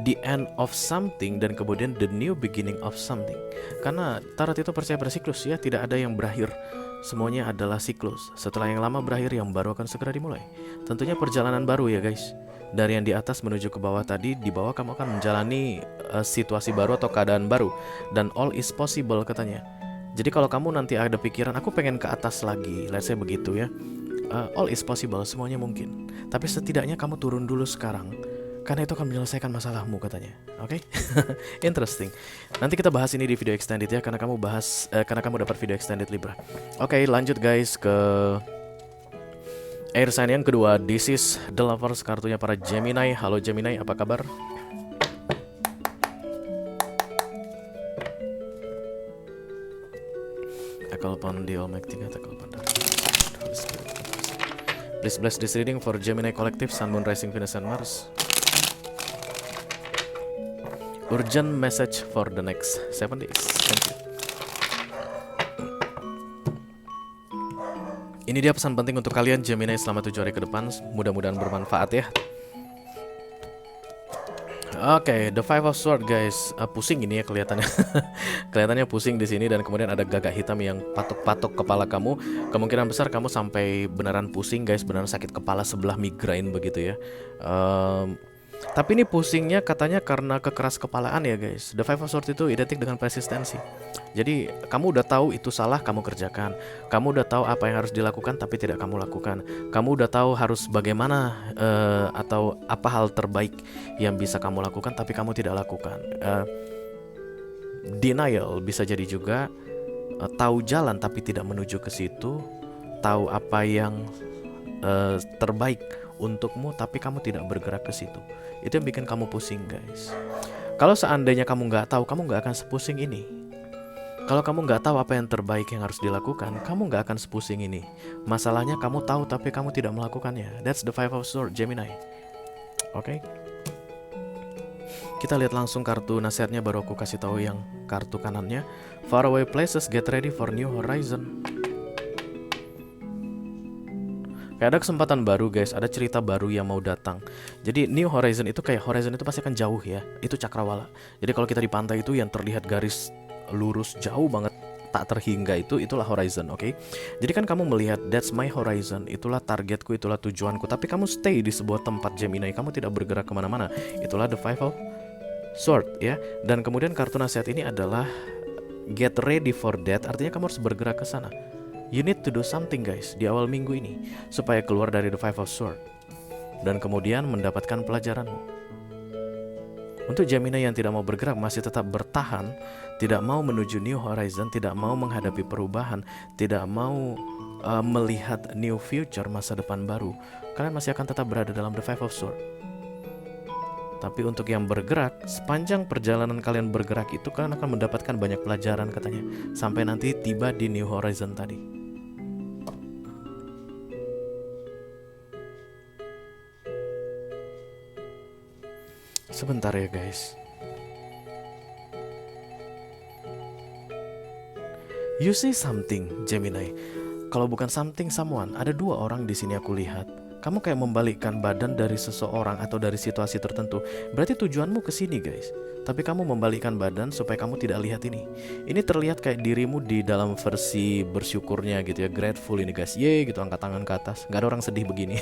[SPEAKER 1] the end of something dan kemudian the new beginning of something. Karena tarot itu percaya pada siklus ya. Tidak ada yang berakhir. Semuanya adalah siklus. Setelah yang lama berakhir, yang baru akan segera dimulai. Tentunya perjalanan baru ya guys. Dari yang di atas menuju ke bawah tadi, di bawah kamu akan menjalani situasi baru atau keadaan baru. Dan all is possible katanya. Jadi kalau kamu nanti ada pikiran, aku pengen ke atas lagi, let's say begitu ya, all is possible, semuanya mungkin. Tapi setidaknya kamu turun dulu sekarang, karena itu akan menyelesaikan masalahmu katanya. Oke? Interesting. Nanti kita bahas ini di video extended ya, karena kamu dapat video extended Libra. Oke, lanjut guys ke air sign yang kedua. This is the Lovers, kartunya para Gemini. Halo Gemini, apa kabar? I call upon the Almighty God, I call upon the Holy Spirit. Please bless this reading for Gemini Collective, Sun, Moon, Rising, Venus, and Mars. Urgent message for the next 7 days. Thank you. Ini dia pesan penting untuk kalian Gemini selama 7 hari ke depan. Mudah-mudahan bermanfaat ya. Oke, the Five of Swords guys. Pusing ini ya kelihatannya. Kelihatannya pusing di sini dan kemudian ada gagak hitam yang patok-patok kepala kamu. Kemungkinan besar kamu sampai beneran pusing guys, beneran sakit kepala sebelah migrain begitu ya. Tapi ini pusingnya katanya karena kekeras kepalaan ya guys. The Five of Swords itu identik dengan persistensi. Jadi kamu udah tahu itu salah, kamu kerjakan. Kamu udah tahu apa yang harus dilakukan tapi tidak kamu lakukan. Kamu udah tahu harus bagaimana atau apa hal terbaik yang bisa kamu lakukan tapi kamu tidak lakukan. Denial bisa jadi juga. Tahu jalan tapi tidak menuju ke situ. Tahu apa yang terbaik untukmu tapi kamu tidak bergerak ke situ. Itu yang bikin kamu pusing guys. Kalau seandainya kamu nggak tahu, kamu nggak akan sepusing ini. Kalau kamu nggak tahu apa yang terbaik yang harus dilakukan, kamu nggak akan sepusing ini. Masalahnya kamu tahu tapi kamu tidak melakukannya. That's the Five of Swords Gemini. Oke. Kita lihat langsung kartu nasihatnya, baru aku kasih tahu yang kartu kanannya. Far away places, get ready for new horizon. Kayak ada kesempatan baru guys, ada cerita baru yang mau datang. Jadi new horizon itu kayak horizon itu pasti akan jauh ya. Itu cakrawala. Jadi kalau kita di pantai itu yang terlihat garis lurus jauh banget tak terhingga itulah horizon, oke? Jadi kan kamu melihat that's my horizon, itulah targetku, itulah tujuanku. Tapi kamu stay di sebuah tempat Gemini, kamu tidak bergerak kemana-mana. Itulah the Five of Swords ya. Dan kemudian kartu nasihat ini adalah get ready for that, artinya kamu harus bergerak ke sana. You need to do something guys di awal minggu ini supaya keluar dari the Five of Swords dan kemudian mendapatkan pelajaranmu. Untuk Gemini yang tidak mau bergerak, masih tetap bertahan, tidak mau menuju new horizon, tidak mau menghadapi perubahan, tidak mau melihat new future, masa depan baru, kalian masih akan tetap berada dalam the Five of Swords. Tapi untuk yang bergerak, sepanjang perjalanan kalian bergerak itu kalian akan mendapatkan banyak pelajaran katanya, sampai nanti tiba di new horizon tadi. Sebentar ya guys. You see something Gemini. Kalau bukan something, someone. Ada 2 orang di sini aku lihat. Kamu kayak membalikkan badan dari seseorang atau dari situasi tertentu. Berarti tujuanmu ke sini guys. Tapi kamu membalikkan badan supaya kamu tidak lihat ini. Ini terlihat kayak dirimu di dalam versi bersyukurnya gitu ya. Grateful ini guys. Yeay gitu, angkat tangan ke atas. Gak ada orang sedih begini.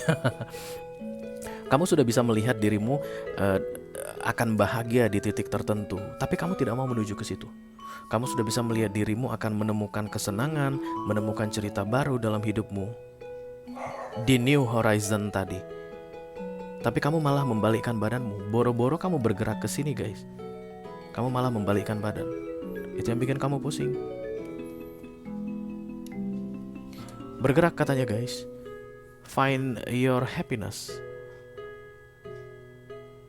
[SPEAKER 1] Kamu sudah bisa melihat dirimu akan bahagia di titik tertentu, tapi kamu tidak mau menuju ke situ. Kamu sudah bisa melihat dirimu akan menemukan kesenangan, menemukan cerita baru dalam hidupmu di new horizon tadi. Tapi kamu malah membalikkan badanmu. Boro-boro kamu bergerak ke sini guys, kamu malah membalikkan badan. Itu yang bikin kamu pusing. Bergerak katanya guys. Find your happiness.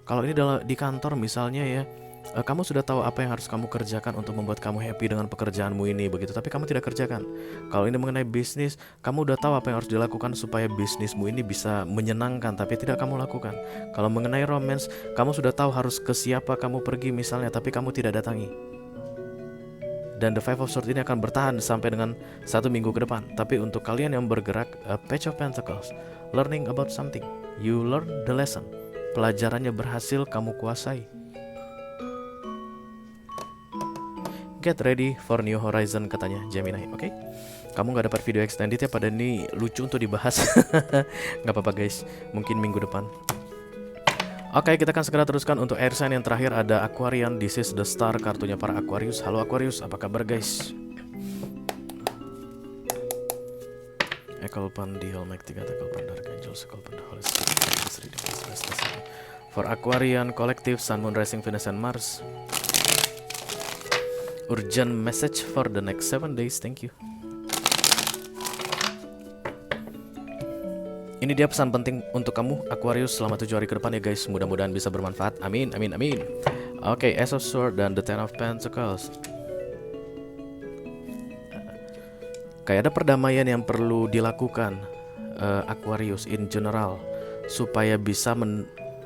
[SPEAKER 1] Kalau ini di kantor misalnya ya, kamu sudah tahu apa yang harus kamu kerjakan untuk membuat kamu happy dengan pekerjaanmu ini begitu, tapi kamu tidak kerjakan. Kalau ini mengenai bisnis, kamu udah tahu apa yang harus dilakukan supaya bisnismu ini bisa menyenangkan, tapi tidak kamu lakukan. Kalau mengenai romance, kamu sudah tahu harus ke siapa kamu pergi misalnya, tapi kamu tidak datangi. Dan the Five of Swords ini akan bertahan sampai dengan 1 minggu ke depan. Tapi untuk kalian yang bergerak, Page of Pentacles, learning about something, you learn the lesson. Pelajarannya berhasil kamu kuasai. Get ready for new horizon katanya Gemini, oke? Kamu gak dapat video extended ya, pada ini lucu untuk dibahas. Gak apa-apa guys, mungkin minggu depan. Oke, kita akan segera teruskan untuk air sign yang terakhir. Ada Aquarian, this is the star, kartunya para Aquarius. Halo Aquarius, apa kabar guys? Ekolpan di Hallmark 3, Ekolpan Dark Angels, Ekolpan Holy Spirit. For Aquarian Collective, Sun, Moon, Rising, Venus, and Mars. Urgent message for the next 7 days. Thank you. Ini dia pesan penting untuk kamu Aquarius selama 7 hari ke depan ya guys. Mudah-mudahan bisa bermanfaat. Amin, amin, amin. Oke, Ace of Swords dan the Ten of Pentacles. Kayak ada perdamaian yang perlu dilakukan. Aquarius in general, supaya bisa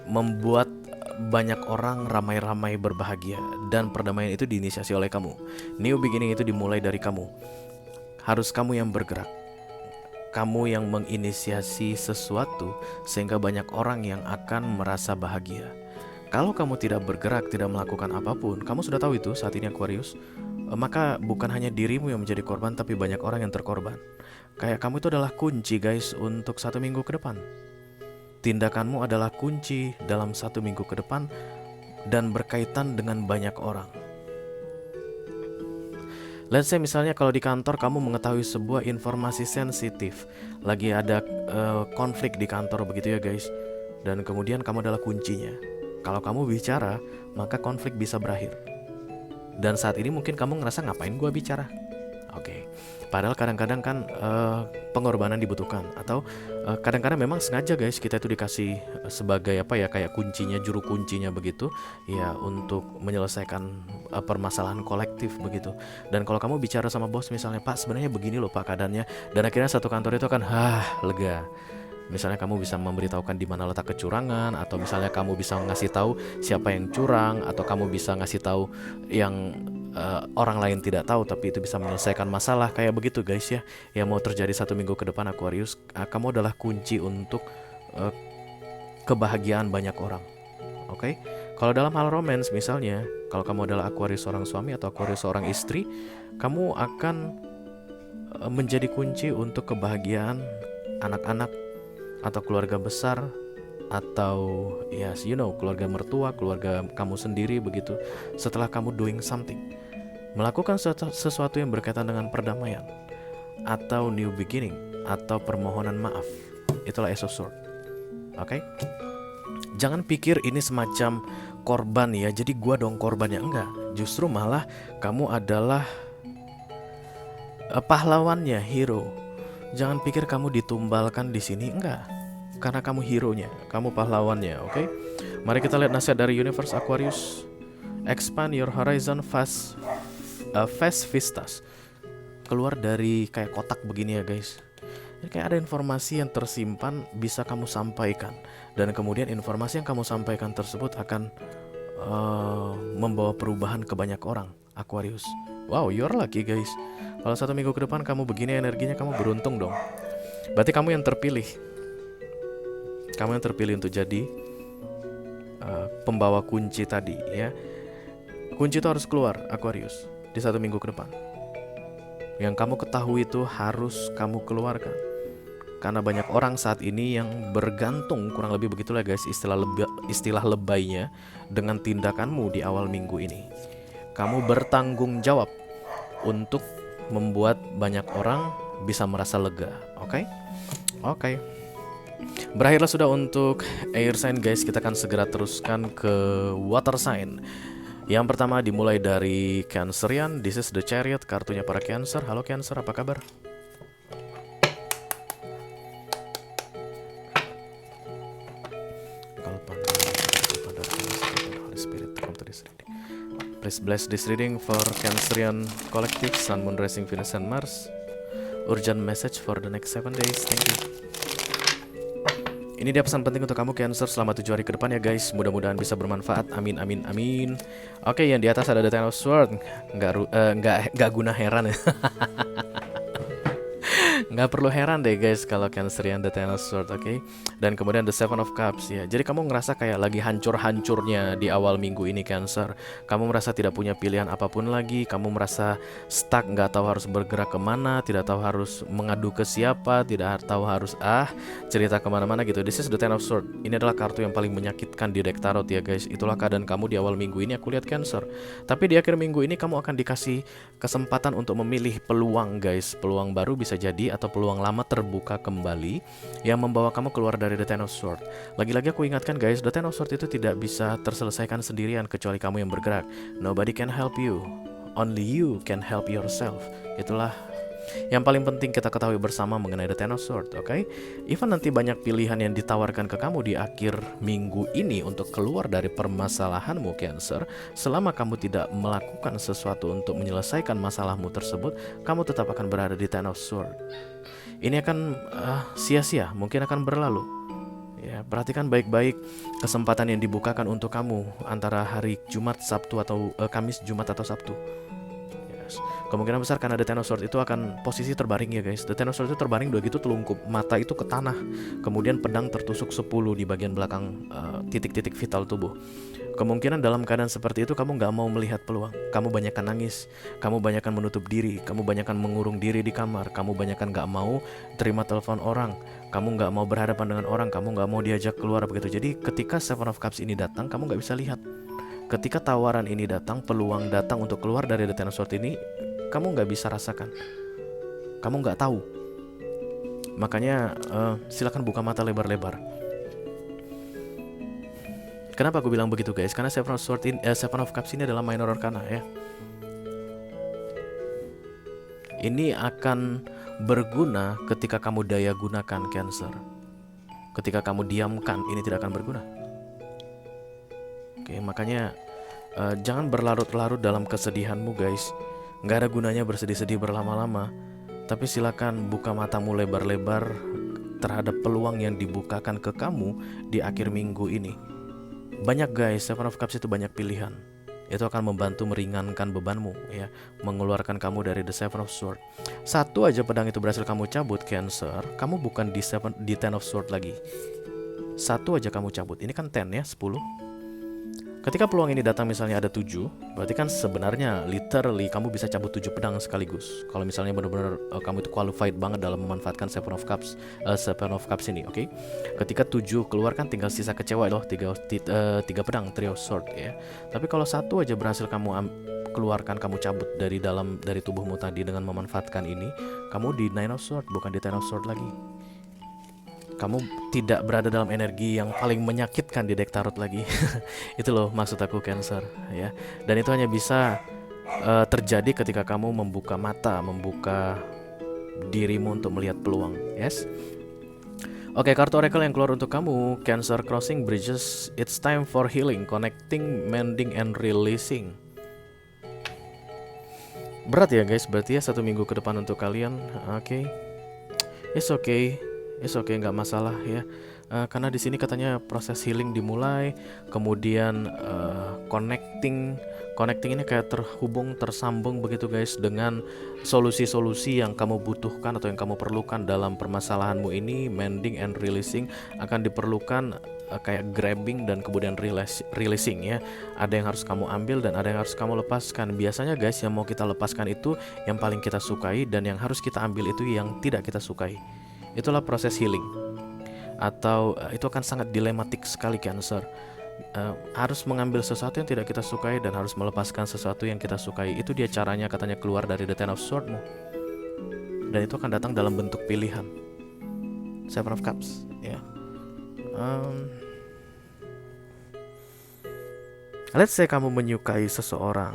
[SPEAKER 1] membuat banyak orang ramai-ramai berbahagia. Dan perdamaian itu diinisiasi oleh kamu. New beginning itu dimulai dari kamu. Harus kamu yang bergerak, kamu yang menginisiasi sesuatu sehingga banyak orang yang akan merasa bahagia. Kalau kamu tidak bergerak, tidak melakukan apapun, kamu sudah tahu itu saat ini Aquarius, maka bukan hanya dirimu yang menjadi korban, tapi banyak orang yang terkorban. Kayak kamu itu adalah kunci guys untuk 1 minggu ke depan. Tindakanmu adalah kunci dalam 1 minggu ke depan dan berkaitan dengan banyak orang. Let's say misalnya kalau di kantor kamu mengetahui sebuah informasi sensitif, lagi ada konflik di kantor begitu ya guys, dan kemudian kamu adalah kuncinya. Kalau kamu bicara, maka konflik bisa berakhir. Dan saat ini mungkin kamu ngerasa ngapain gua bicara? Oke. Padahal kadang-kadang kan pengorbanan dibutuhkan, atau kadang-kadang memang sengaja guys kita itu dikasih sebagai apa ya, kayak kuncinya, juru kuncinya begitu ya, untuk menyelesaikan permasalahan kolektif begitu. Dan kalau kamu bicara sama bos misalnya, Pak sebenarnya begini loh Pak keadaannya, dan akhirnya satu kantor itu akan lega. Misalnya kamu bisa memberitahukan di mana letak kecurangan, atau misalnya kamu bisa ngasih tahu siapa yang curang, atau kamu bisa ngasih tahu yang orang lain tidak tahu, tapi itu bisa menyelesaikan masalah kayak begitu guys ya. Yang mau terjadi 1 minggu ke depan Aquarius, kamu adalah kunci untuk kebahagiaan banyak orang. Oke? Kalau dalam hal romance misalnya, kalau kamu adalah Aquarius seorang suami atau Aquarius seorang istri, kamu akan menjadi kunci untuk kebahagiaan anak-anak atau keluarga besar, atau yes, keluarga mertua, keluarga kamu sendiri begitu. Setelah kamu doing something, melakukan sesuatu yang berkaitan dengan perdamaian atau new beginning atau permohonan maaf, itulah Ace of Swords. Oke? Jangan pikir ini semacam korban ya, jadi gua dong korbannya, enggak. Justru malah kamu adalah pahlawannya, hero. Jangan pikir kamu ditumbalkan di sini, enggak. Karena kamu hero-nya, kamu pahlawannya, oke? Mari kita lihat nasihat dari Universe Aquarius. Expand your horizon, fast vistas. Keluar dari kayak kotak begini ya guys. Jadi kayak ada informasi yang tersimpan bisa kamu sampaikan, dan kemudian informasi yang kamu sampaikan tersebut akan membawa perubahan ke banyak orang, Aquarius. Wow, you're lucky guys. Kalau 1 minggu ke depan kamu begini energinya, kamu beruntung dong. Berarti kamu yang terpilih. Kamu yang terpilih untuk jadi pembawa kunci tadi ya. Kunci itu harus keluar Aquarius di 1 minggu ke depan. Yang kamu ketahui itu harus kamu keluarkan. Karena banyak orang saat ini yang bergantung, kurang lebih begitulah guys istilah lebaynya, dengan tindakanmu di awal minggu ini. Kamu bertanggung jawab untuk membuat banyak orang bisa merasa lega. Oke. Berakhirlah sudah untuk air sign guys. Kita akan segera teruskan ke water sign. Yang pertama dimulai dari Cancerian. This is the Chariot, kartunya para Cancer. Halo Cancer, apa kabar? Please bless this reading for Cancerian Collective, Sun, Moon, Rising, Venus, and Mars. Urgent message for the next 7 days. Thank you. Ini dia pesan penting untuk kamu Cancer selama 7 hari ke depan ya guys. Mudah-mudahan bisa bermanfaat. Amin, amin, amin. Oke, yang di atas ada The Ten of Swords. Nggak guna heran ya. Nggak perlu heran deh guys kalau Cancerian The Ten of Swords, oke? Dan kemudian The Seven of Cups ya. Jadi kamu ngerasa kayak lagi hancur-hancurnya di awal minggu ini Cancer. Kamu merasa tidak punya pilihan apapun lagi. Kamu merasa stuck, nggak tahu harus bergerak kemana, tidak tahu harus mengadu ke siapa, tidak tahu harus cerita kemana-mana gitu. This is The Ten of Swords. Ini adalah kartu yang paling menyakitkan di deck tarot ya guys. Itulah keadaan kamu di awal minggu ini, aku lihat Cancer. Tapi di akhir minggu ini kamu akan dikasih kesempatan untuk memilih peluang guys. Peluang baru bisa jadi, atau peluang lama terbuka kembali yang membawa kamu keluar dari The Ten of Swords. Lagi-lagi aku ingatkan guys, The Ten of Swords itu tidak bisa terselesaikan sendirian kecuali kamu yang bergerak. Nobody can help you, only you can help yourself. Itulah yang paling penting kita ketahui bersama mengenai The Ten of Swords, oke? Even nanti banyak pilihan yang ditawarkan ke kamu di akhir minggu ini untuk keluar dari permasalahanmu Cancer. Selama kamu tidak melakukan sesuatu untuk menyelesaikan masalahmu tersebut, kamu tetap akan berada di Ten of Swords. ini akan sia-sia, mungkin akan berlalu. Ya, perhatikan baik-baik kesempatan yang dibukakan untuk kamu antara hari Jumat, Sabtu atau Kamis, Jumat atau Sabtu. Yes. Kemungkinan besar karena The Ten of Swords itu akan posisi terbaring ya guys. The Ten of Swords itu terbaring udah gitu telungkup, mata itu ke tanah. Kemudian pedang tertusuk 10 di bagian belakang titik-titik vital tubuh. Kemungkinan dalam keadaan seperti itu kamu gak mau melihat peluang. Kamu banyakkan nangis, kamu banyakkan menutup diri, kamu banyakkan mengurung diri di kamar, kamu banyakkan gak mau terima telepon orang, kamu gak mau berhadapan dengan orang, kamu gak mau diajak keluar begitu. Jadi ketika Seven of Cups ini datang, kamu gak bisa lihat. Ketika tawaran ini datang, peluang datang untuk keluar dari The Ten of Swords ini, kamu gak bisa rasakan, kamu gak tahu. Makanya silakan buka mata lebar-lebar. Kenapa aku bilang begitu guys? Karena Seven of Cups ini adalah minor arcana ya. Ini akan berguna ketika kamu daya gunakan Cancer. Ketika kamu diamkan, ini tidak akan berguna. Oke, makanya jangan berlarut-larut dalam kesedihanmu guys. Nggak ada gunanya bersedih-sedih berlama-lama. Tapi silakan buka matamu lebar-lebar terhadap peluang yang dibukakan ke kamu di akhir minggu ini. Banyak guys, Seven of Cups itu banyak pilihan. Itu akan membantu meringankan bebanmu ya, mengeluarkan kamu dari The Seven of Swords. Satu aja pedang itu berhasil kamu cabut Cancer, kamu bukan di Ten of Swords lagi. Satu aja kamu cabut. Ini kan 10 ya, 10. Ketika peluang ini datang misalnya ada 7, berarti kan sebenarnya literally kamu bisa cabut 7 pedang sekaligus. Kalau misalnya benar-benar kamu itu qualified banget dalam memanfaatkan Seven of Cups ini, oke? Ketika 7 keluar kan tinggal sisa kecewa loh, 3 pedang trio sword ya. Tapi kalau satu aja berhasil kamu keluarkan, kamu cabut dari tubuhmu tadi dengan memanfaatkan ini, kamu di Nine of Sword bukan di Ten of Sword lagi. Kamu tidak berada dalam energi yang paling menyakitkan di deck tarot lagi. Itu loh maksud aku Cancer ya. Dan itu hanya bisa terjadi ketika kamu membuka mata, membuka dirimu untuk melihat peluang. Yes. Oke, kartu oracle yang keluar untuk kamu Cancer, Crossing Bridges. It's time for healing, connecting, mending, and releasing. Berat ya guys, berarti ya 1 minggu ke depan untuk kalian. Oke. It's okay. It's okay, nggak masalah ya. Karena di sini katanya proses healing dimulai, kemudian connecting ini kayak tersambung begitu guys dengan solusi-solusi yang kamu butuhkan atau yang kamu perlukan dalam permasalahanmu ini. Mending and releasing akan diperlukan kayak grabbing dan kemudian releasing ya. Ada yang harus kamu ambil dan ada yang harus kamu lepaskan. Biasanya guys yang mau kita lepaskan itu yang paling kita sukai, dan yang harus kita ambil itu yang tidak kita sukai. Itulah proses healing. Atau itu akan sangat dilematik sekali Cancer. Harus mengambil sesuatu yang tidak kita sukai dan harus melepaskan sesuatu yang kita sukai. Itu dia caranya katanya keluar dari The Ten of Swords-mu. Dan itu akan datang dalam bentuk pilihan. Seven of Cups ya. Let's say kamu menyukai seseorang,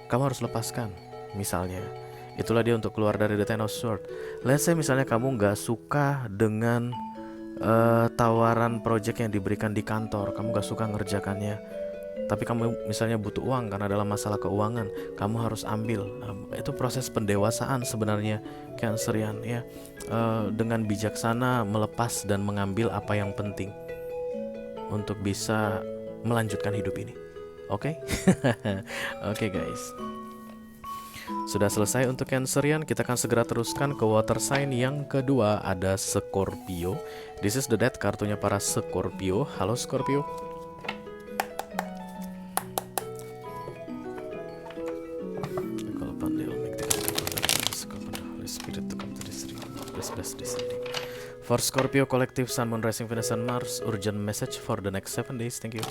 [SPEAKER 1] kamu harus lepaskan misalnya. Itulah dia untuk keluar dari The Ten of Swords. Let's say misalnya kamu gak suka dengan tawaran project yang diberikan di kantor, kamu gak suka ngerjakannya, tapi kamu misalnya butuh uang karena dalam masalah keuangan, kamu harus ambil. Itu proses pendewasaan sebenarnya Cancerian ya. Dengan bijaksana melepas dan mengambil apa yang penting untuk bisa melanjutkan hidup ini. Oke? Oke guys. Sudah selesai untuk Cancerian, kita akan segera teruskan ke water sign yang kedua, ada Scorpio. This is the death, kartunya para Scorpio. Halo Scorpio. For Scorpio Collective, Sun, Moon, Rising, Venus, and Mars, urgent message for the next 7 days. Thank you.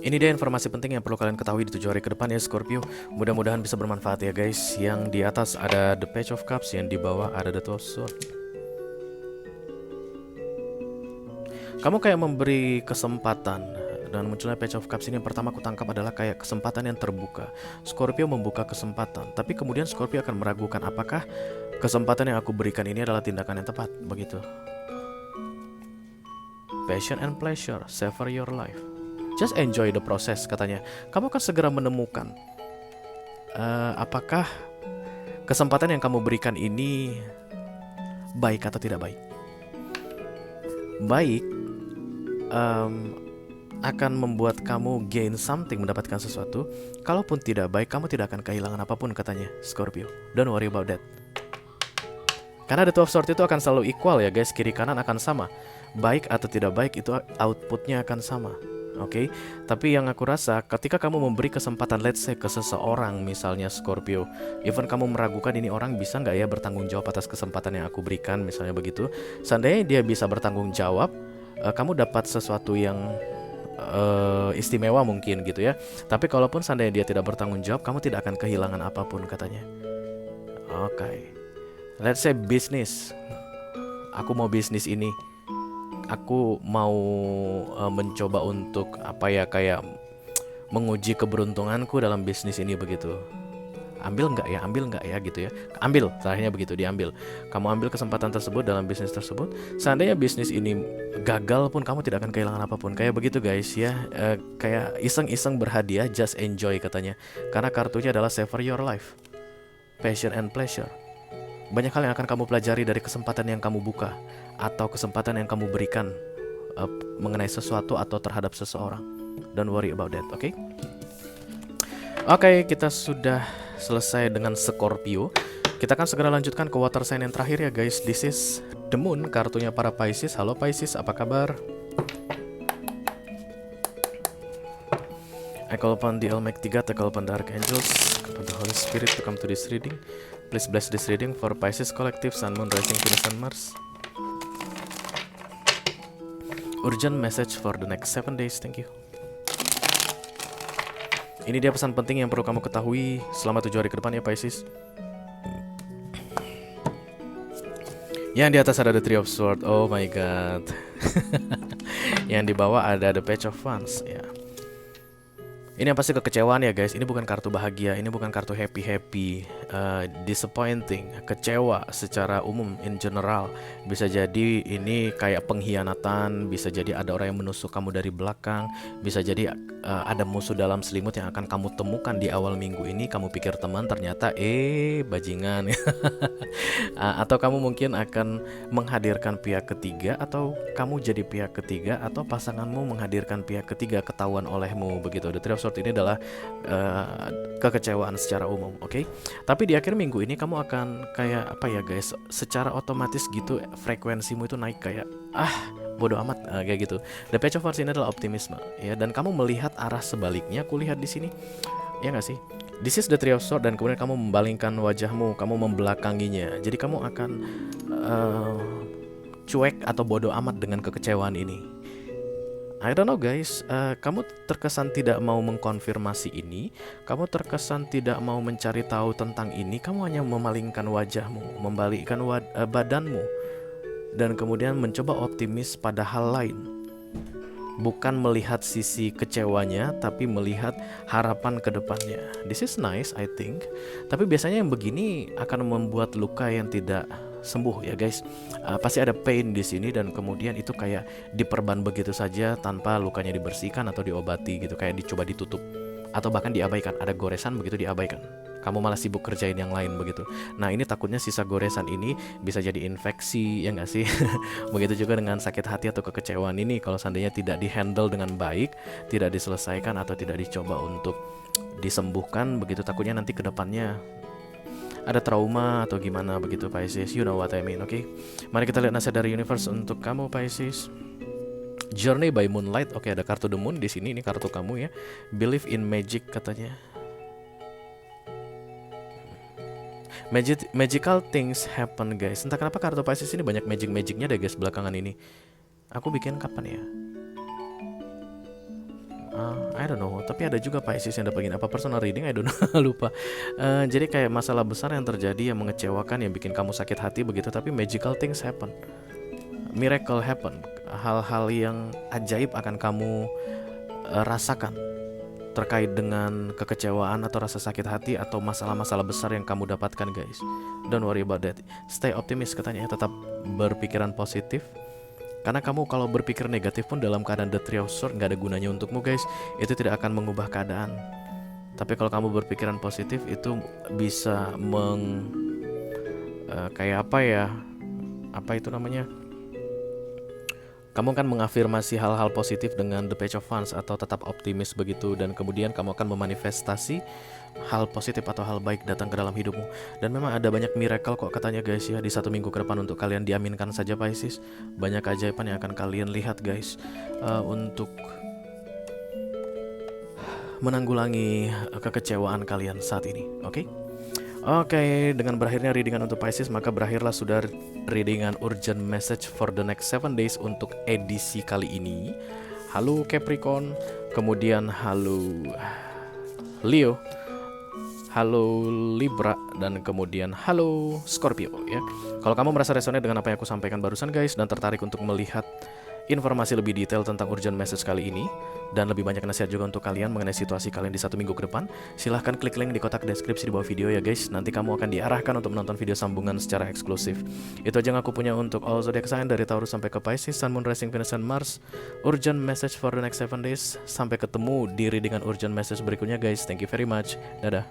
[SPEAKER 1] Ini dia informasi penting yang perlu kalian ketahui di 7 hari ke depan ya Scorpio. Mudah-mudahan bisa bermanfaat ya guys. Yang di atas ada The Page of Cups, yang di bawah ada The Two of Swords. Kamu kayak memberi kesempatan, dan munculnya Page of Cups ini yang pertama aku tangkap adalah kayak kesempatan yang terbuka. Scorpio membuka kesempatan, tapi kemudian Scorpio akan meragukan apakah kesempatan yang aku berikan ini adalah tindakan yang tepat, begitu. Passion and pleasure, savor your life. Just enjoy the process katanya. Kamu akan segera menemukan apakah kesempatan yang kamu berikan ini baik atau tidak baik. Baik akan membuat kamu gain something, mendapatkan sesuatu. Kalaupun tidak baik, kamu tidak akan kehilangan apapun katanya Scorpio. Don't worry about that. Karena the 12 sword itu akan selalu equal ya guys, kiri kanan akan sama. Baik atau tidak baik itu outputnya akan sama. Oke, tapi yang aku rasa ketika kamu memberi kesempatan let's say ke seseorang, misalnya Scorpio, even kamu meragukan ini orang bisa nggak ya bertanggung jawab atas kesempatan yang aku berikan, misalnya begitu. Seandainya dia bisa bertanggung jawab, kamu dapat sesuatu yang istimewa mungkin gitu ya. Tapi kalaupun seandainya dia tidak bertanggung jawab, kamu tidak akan kehilangan apapun katanya. Oke, let's say bisnis. Aku mau bisnis ini. Aku mau mencoba untuk apa ya, kayak menguji keberuntunganku dalam bisnis ini begitu. Ambil nggak ya gitu ya. Ambil, terakhirnya begitu, diambil. Kamu ambil kesempatan tersebut dalam bisnis tersebut. Seandainya bisnis ini gagal pun kamu tidak akan kehilangan apapun. Kayak begitu guys ya. Kayak iseng-iseng berhadiah, just enjoy katanya. Karena kartunya adalah savor your life, passion and pleasure. Banyak hal yang akan kamu pelajari dari kesempatan yang kamu buka atau kesempatan yang kamu berikan mengenai sesuatu atau terhadap seseorang. Don't worry about that, oke? Oke, kita sudah selesai dengan Scorpio. Kita akan segera lanjutkan ke water sign yang terakhir ya guys. This is the moon, kartunya para Pisces. Halo Pisces, apa kabar? I call upon the Almighty God, I call upon the Archangels, upon the Holy Spirit to come to this reading. Please bless this reading for Pisces Collective, Sun, Moon, Rising, Venus, and Mars. Urgent message for the next 7 days, thank you. Ini dia pesan penting yang perlu kamu ketahui selama 7 hari ke depan ya Pisces. Yang di atas ada the Three of Swords, oh my god. Yang di bawah ada the Page of Wands, ya. Ini yang pasti kekecewaan ya guys. Ini bukan kartu bahagia, ini bukan kartu happy. Disappointing, kecewa secara umum in general. Bisa jadi ini kayak pengkhianatan, bisa jadi ada orang yang menusuk kamu dari belakang, bisa jadi ada musuh dalam selimut yang akan kamu temukan di awal minggu ini. Kamu pikir teman, ternyata bajingan. Atau kamu mungkin akan menghadirkan pihak ketiga, atau kamu jadi pihak ketiga, atau pasanganmu menghadirkan pihak ketiga, ketahuan olehmu begitu. The Three of Swords ini adalah kekecewaan secara umum, oke? Tapi di akhir minggu ini kamu akan kayak apa ya guys? Secara otomatis gitu frekuensimu itu naik kayak bodoh amat kayak gitu. The Page of Wands ini adalah optimisme ya, dan kamu melihat arah sebaliknya. Aku lihat di sini, ya nggak sih? This is the Three of Swords dan kemudian kamu membalingkan wajahmu, kamu membelakanginya. Jadi kamu akan cuek atau bodoh amat dengan kekecewaan ini. I don't know guys, kamu terkesan tidak mau mengkonfirmasi ini, kamu terkesan tidak mau mencari tahu tentang ini, kamu hanya memalingkan wajahmu, membalikkan badanmu, dan kemudian mencoba optimis pada hal lain. Bukan melihat sisi kecewanya, tapi melihat harapan ke depannya. This is nice, I think. Tapi biasanya yang begini akan membuat luka yang tidak sembuh ya guys. Pasti ada pain di sini, dan kemudian itu kayak diperban begitu saja tanpa lukanya dibersihkan atau diobati gitu, kayak dicoba ditutup atau bahkan diabaikan. Ada goresan begitu diabaikan. Kamu malah sibuk kerjain yang lain begitu. Nah ini takutnya sisa goresan ini bisa jadi infeksi, ya nggak sih? Begitu juga dengan sakit hati atau kekecewaan ini, kalau seandainya tidak dihandle dengan baik, tidak diselesaikan atau tidak dicoba untuk disembuhkan begitu, takutnya nanti ke depannya ada trauma atau gimana begitu Pisces. You know what I mean, oke? Mari kita lihat nasihat dari universe untuk kamu Pisces. Journey by Moonlight. Oke, ada kartu The Moon di sini. Ini kartu kamu ya. Believe in magic katanya. Magical things happen guys. Entah kenapa kartu Pisces ini banyak magicnya deh guys belakangan ini. Aku bikin kapan ya? I don't know, tapi ada juga Pisces yang dapetin apa personal reading, I don't know, lupa. Jadi kayak masalah besar yang terjadi yang mengecewakan, yang bikin kamu sakit hati begitu, tapi magical things happen, miracle happen, hal-hal yang ajaib akan kamu rasakan terkait dengan kekecewaan atau rasa sakit hati atau masalah-masalah besar yang kamu dapatkan guys. Don't worry about that, stay optimis katanya, tetap berpikiran positif. Karena kamu kalau berpikir negatif pun dalam keadaan the three of swords nggak ada gunanya untukmu guys. Itu tidak akan mengubah keadaan. Tapi kalau kamu berpikiran positif itu bisa kayak apa ya? Apa itu namanya? Kamu kan mengafirmasi hal-hal positif dengan the page of wands atau tetap optimis begitu, dan kemudian kamu akan memanifestasi hal positif atau hal baik datang ke dalam hidupmu. Dan memang ada banyak miracle kok katanya guys ya di 1 minggu ke depan untuk kalian, diaminkan saja Pisces. Banyak keajaiban yang akan kalian lihat guys, untuk menanggulangi kekecewaan kalian saat ini. Oke, dengan berakhirnya readingan untuk Pisces, maka berakhirlah sudah readingan urgent message for the next 7 days untuk edisi kali ini. Halo Capricorn, kemudian halo Leo, halo Libra, dan kemudian halo Scorpio ya. Kalau kamu merasa resonate dengan apa yang aku sampaikan barusan guys, dan tertarik untuk melihat informasi lebih detail tentang urgent message kali ini, dan lebih banyak nasihat juga untuk kalian mengenai situasi kalian di 1 minggu ke depan, silahkan klik link di kotak deskripsi di bawah video ya guys. Nanti kamu akan diarahkan untuk menonton video sambungan secara eksklusif. Itu aja yang aku punya untuk all zodiac sign dari Taurus sampai ke Pisces, Sun, Moon, Rising, Venus, dan Mars. Urgent message for the next 7 days. Sampai ketemu di readingan urgent message berikutnya guys. Thank you very much. Dadah.